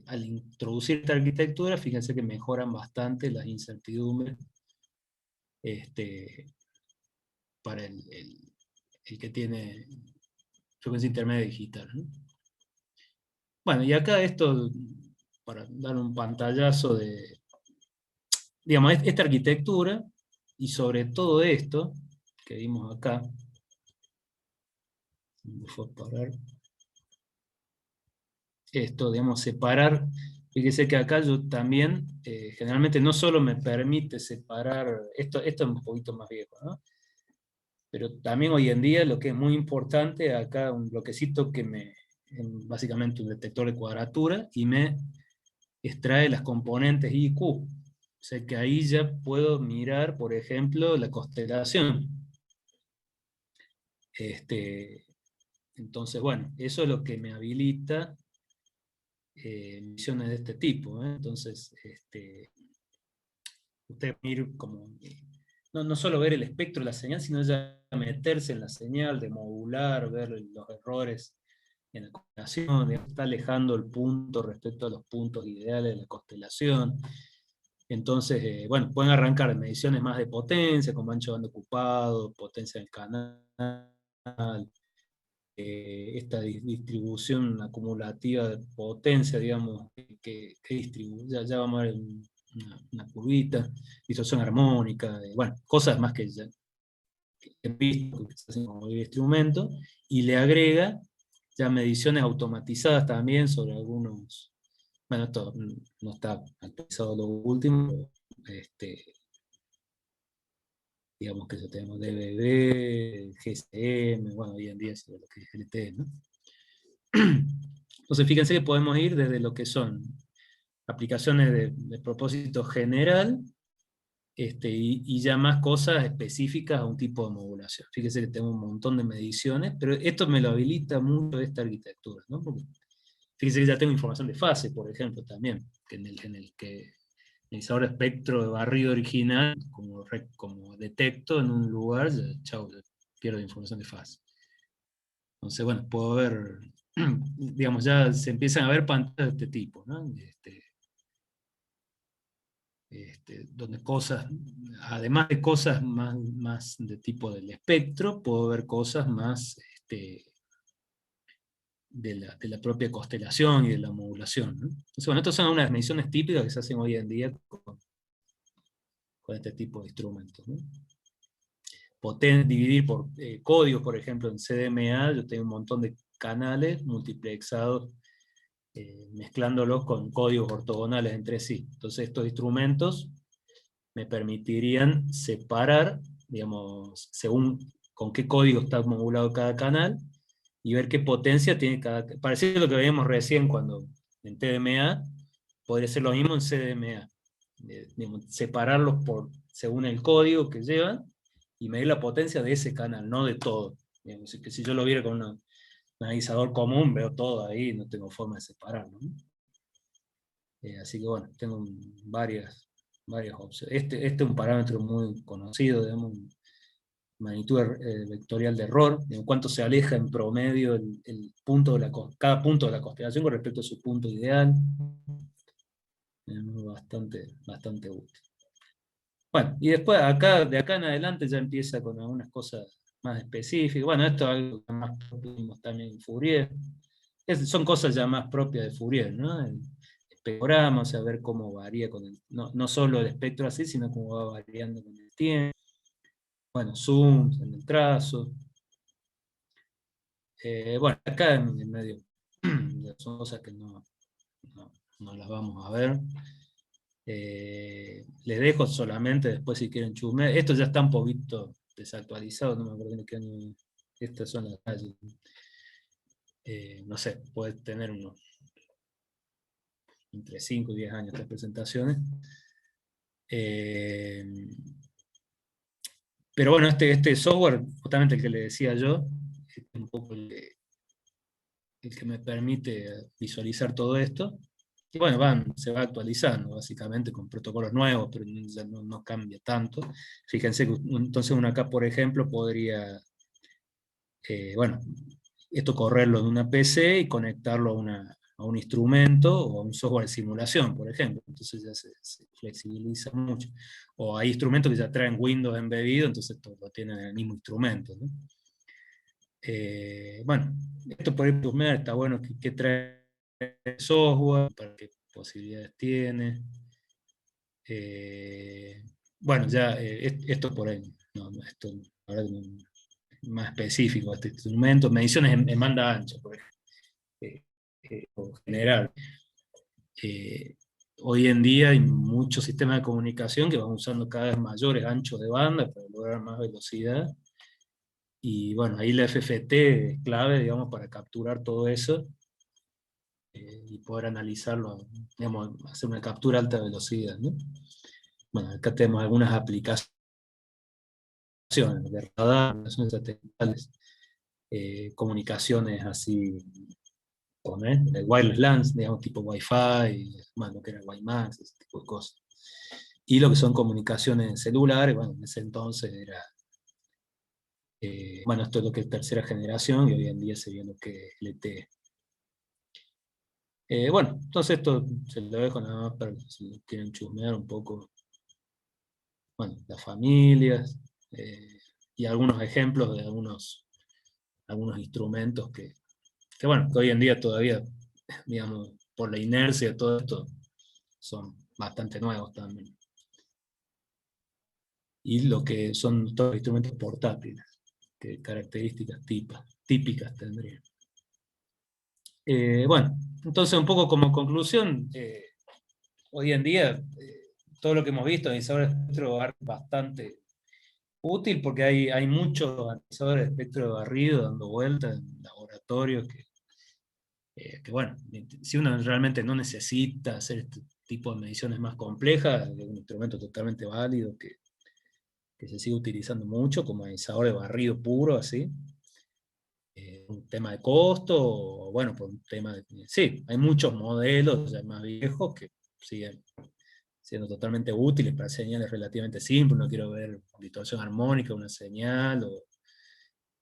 al introducir esta arquitectura, fíjense que mejoran bastante las incertidumbres para el que tiene frecuencia intermedia digital, ¿no? Bueno, y acá esto, para dar un pantallazo de, digamos, esta arquitectura, y sobre todo esto, que vimos acá, me fue a parar, esto, digamos, separar, fíjese que acá yo también, generalmente no solo me permite separar, esto es un poquito más viejo, ¿no? Pero también hoy en día lo que es muy importante, acá un bloquecito que básicamente un detector de cuadratura, y me extrae las componentes I y Q. O sea que ahí ya puedo mirar, por ejemplo, la constelación. Entonces, bueno, eso es lo que me habilita misiones de este tipo, ¿eh? Entonces, usted ir como, no solo ver el espectro de la señal, sino ya meterse en la señal, de modular, ver los errores en la constelación, está alejando el punto respecto a los puntos ideales de la constelación. Entonces, bueno, pueden arrancar mediciones más de potencia, como ancho de banda ocupado, potencia del canal, esta distribución acumulativa de potencia, digamos, que distribuye, ya vamos a ver una curvita, distorsión armónica, bueno, cosas más que ya que he visto que se hacen con el instrumento, y le agrega ya mediciones automatizadas también sobre algunos, bueno, esto no está actualizado lo último, digamos que ya tenemos DBB, GSM, bueno, hoy en día es lo que es GLT, ¿no? Entonces fíjense que podemos ir desde lo que son aplicaciones de propósito general, y ya más cosas específicas a un tipo de modulación. Fíjense que tengo un montón de mediciones, pero esto me lo habilita mucho esta arquitectura, ¿no? Porque fíjense que ya tengo información de fase, por ejemplo, también, que en el que analizador de espectro de barrido original, como detecto en un lugar, ya, chao, ya pierdo información de fase. Entonces, bueno, puedo ver, digamos, ya se empiezan a ver pantallas de este tipo, ¿no? Donde cosas, además de cosas más de tipo del espectro, puedo ver cosas más de la propia constelación y de la modulación, ¿no? Entonces, bueno, estas son unas mediciones típicas que se hacen hoy en día con este tipo de instrumentos, ¿no? Dividir por códigos, por ejemplo, en CDMA, yo tengo un montón de canales multiplexados, mezclándolos con códigos ortogonales entre sí. Entonces estos instrumentos me permitirían separar, digamos, según con qué código está modulado cada canal, y ver qué potencia tiene cada... Parecido a lo que veíamos recién cuando en TDMA, podría ser lo mismo en CDMA. Digamos, separarlos según el código que llevan, y medir la potencia de ese canal, no de todo. Digamos, que si yo lo viera con un analizador común, veo todo ahí, no tengo forma de separarlo, ¿no? Así que bueno, tengo varias opciones. Este es un parámetro muy conocido, digamos, magnitud vectorial de error, en cuánto se aleja en promedio punto cada punto de la constelación con respecto a su punto ideal. Bastante útil. Bueno, y después de acá en adelante ya empieza con algunas cosas más específicas. Bueno, esto es algo que más propio también en Fourier. Son cosas ya más propias de Fourier, ¿no? El espectrograma, o sea, ver cómo varía no solo el espectro así, sino cómo va variando con el tiempo. Bueno, zooms en el trazo. Bueno, acá en medio son cosas que no las vamos a ver. Les dejo solamente después si quieren chusmear. Esto ya está un poquito desactualizado, no me acuerdo en qué año. Estas son las calles. No sé, puede tener entre 5 y 10 años estas presentaciones. Pero bueno, este software, justamente el que le decía yo, es un poco el que me permite visualizar todo esto. Y bueno, se va actualizando básicamente con protocolos nuevos, pero ya no cambia tanto. Fíjense que entonces uno acá, por ejemplo, podría bueno, esto correrlo en una PC y conectarlo a un instrumento o a un software de simulación, por ejemplo. Entonces ya se flexibiliza mucho. O hay instrumentos que ya traen Windows embebido, entonces todo tienen el mismo instrumento, ¿no? Bueno, esto por ejemplo está bueno que trae software, para qué posibilidades tiene. Bueno, ya esto por ahí, esto ahora más específico, este instrumento, mediciones en banda ancha, por ejemplo, o general. Eh, Hoy en día hay muchos sistemas de comunicación que van usando cada vez mayores anchos de banda para lograr más velocidad. Y bueno, ahí la FFT es clave, digamos, para capturar todo eso y poder analizarlo, digamos, hacer una captura a alta velocidad, ¿no? Bueno, acá tenemos algunas aplicaciones de radar, aplicaciones satelitales, comunicaciones así con el wireless LAN, digamos, tipo Wi-Fi, bueno, lo que era WiMAX, ese tipo de cosas. Y lo que son comunicaciones celulares, bueno, en ese entonces era, bueno, esto es lo que es tercera generación, y hoy en día sería lo que es LTE. Bueno, entonces esto se lo dejo nada más para si quieren chusmear un poco, bueno, las familias, y algunos ejemplos de algunos instrumentos que, bueno, que hoy en día todavía, digamos, por la inercia de todo esto, son bastante nuevos también. Y lo que son todos instrumentos portátiles, que características típicas tendrían. Bueno, entonces un poco como conclusión, hoy en día todo lo que hemos visto, analizadores de espectro es bastante útil porque hay muchos analizadores de espectro de barrido dando vueltas en laboratorios que, bueno, si uno realmente no necesita hacer este tipo de mediciones más complejas, es un instrumento totalmente válido que se sigue utilizando mucho como analizador de barrido puro, así. Un tema de costo, o bueno, por un tema de... Sí, hay muchos modelos ya más viejos que siguen siendo totalmente útiles para señales relativamente simples. No quiero ver distorsión armónica, una señal, o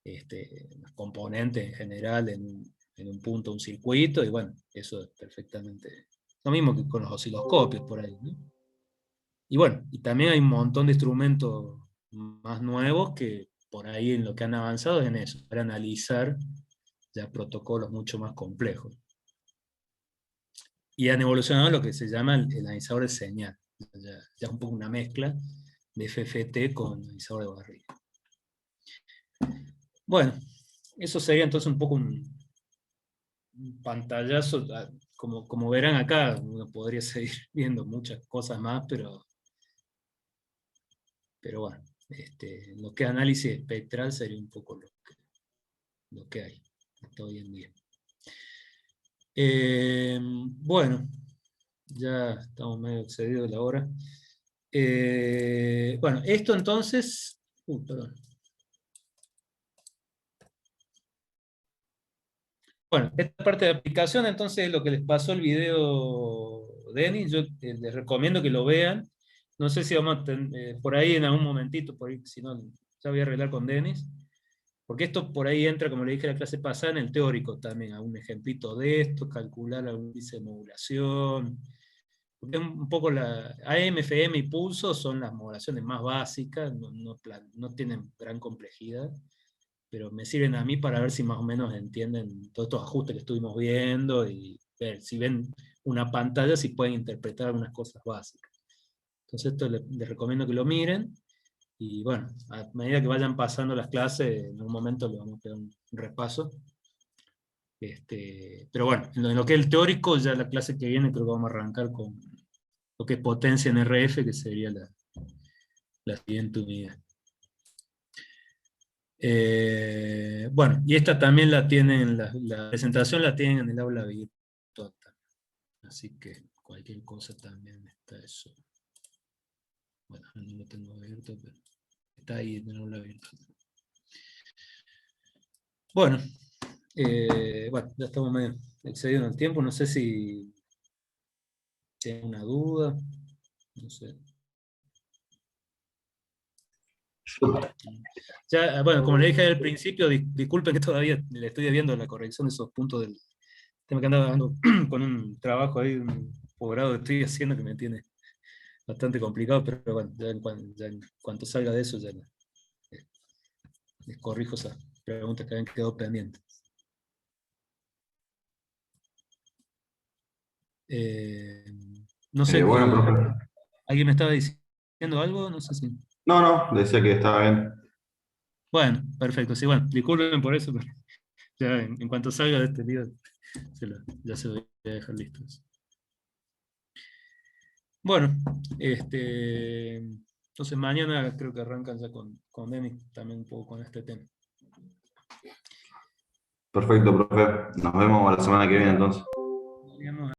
los componentes en general en un punto, un circuito, y bueno, eso es perfectamente lo mismo que con los osciloscopios por ahí, ¿no? Y bueno, y también hay un montón de instrumentos más nuevos que por ahí en lo que han avanzado es en eso, para analizar ya protocolos mucho más complejos. Y han evolucionado lo que se llama el analizador de señal. Ya es un poco una mezcla de FFT con analizador de barrido. Bueno, eso sería entonces un poco un pantallazo. Como verán acá, uno podría seguir viendo muchas cosas más, pero bueno, lo que es análisis espectral sería un poco lo que hay hasta hoy en día. Bueno, ya estamos medio excedidos de la hora. Bueno, esto entonces... perdón. Bueno, esta parte de aplicación, entonces, lo que les pasó el video, Denis, yo les recomiendo que lo vean. No sé si vamos a por ahí en algún momentito, por ahí, si no, ya voy a arreglar con Denis. Porque esto por ahí entra, como le dije en la clase pasada, en el teórico también, algún ejemplito de esto, calcular algún índice de modulación. Porque es un poco la AM, FM y pulso son las modulaciones más básicas, no tienen gran complejidad, pero me sirven a mí para ver si más o menos entienden todos estos ajustes que estuvimos viendo y ver si ven una pantalla, si pueden interpretar algunas cosas básicas. Entonces esto les recomiendo que lo miren. Y bueno, a medida que vayan pasando las clases, en un momento le vamos a dar un repaso. Pero bueno, en lo que es el teórico, ya la clase que viene creo que vamos a arrancar con lo que es potencia en RF, que sería la siguiente unidad. Bueno, y esta también la tienen, la presentación la tienen en el aula virtual. Así que cualquier cosa también está eso. Bueno, no lo tengo abierto, pero está ahí en el aula virtual. Bueno, bueno, ya estamos medio excedidos en el tiempo. No sé si tienen una duda. No sé. Ya, bueno, como le dije al principio, disculpen que todavía le estoy viendo la corrección de esos puntos del tema que andaba dando con un trabajo ahí, un posgrado que estoy haciendo que me tiene bastante complicado, pero bueno, ya en cuanto salga de eso, ya les corrijo esas preguntas que habían quedado pendientes. Eh, no sé, Bueno, profe. ¿alguien me estaba diciendo algo? No sé si... No, no, decía que estaba bien. Bueno, perfecto, sí, bueno, disculpen por eso, pero ya en cuanto salga de este lío, ya se lo voy a dejar listo. Bueno, entonces mañana creo que arrancan ya con Denis también un poco con este tema. Perfecto, profe. Nos vemos la semana que viene entonces.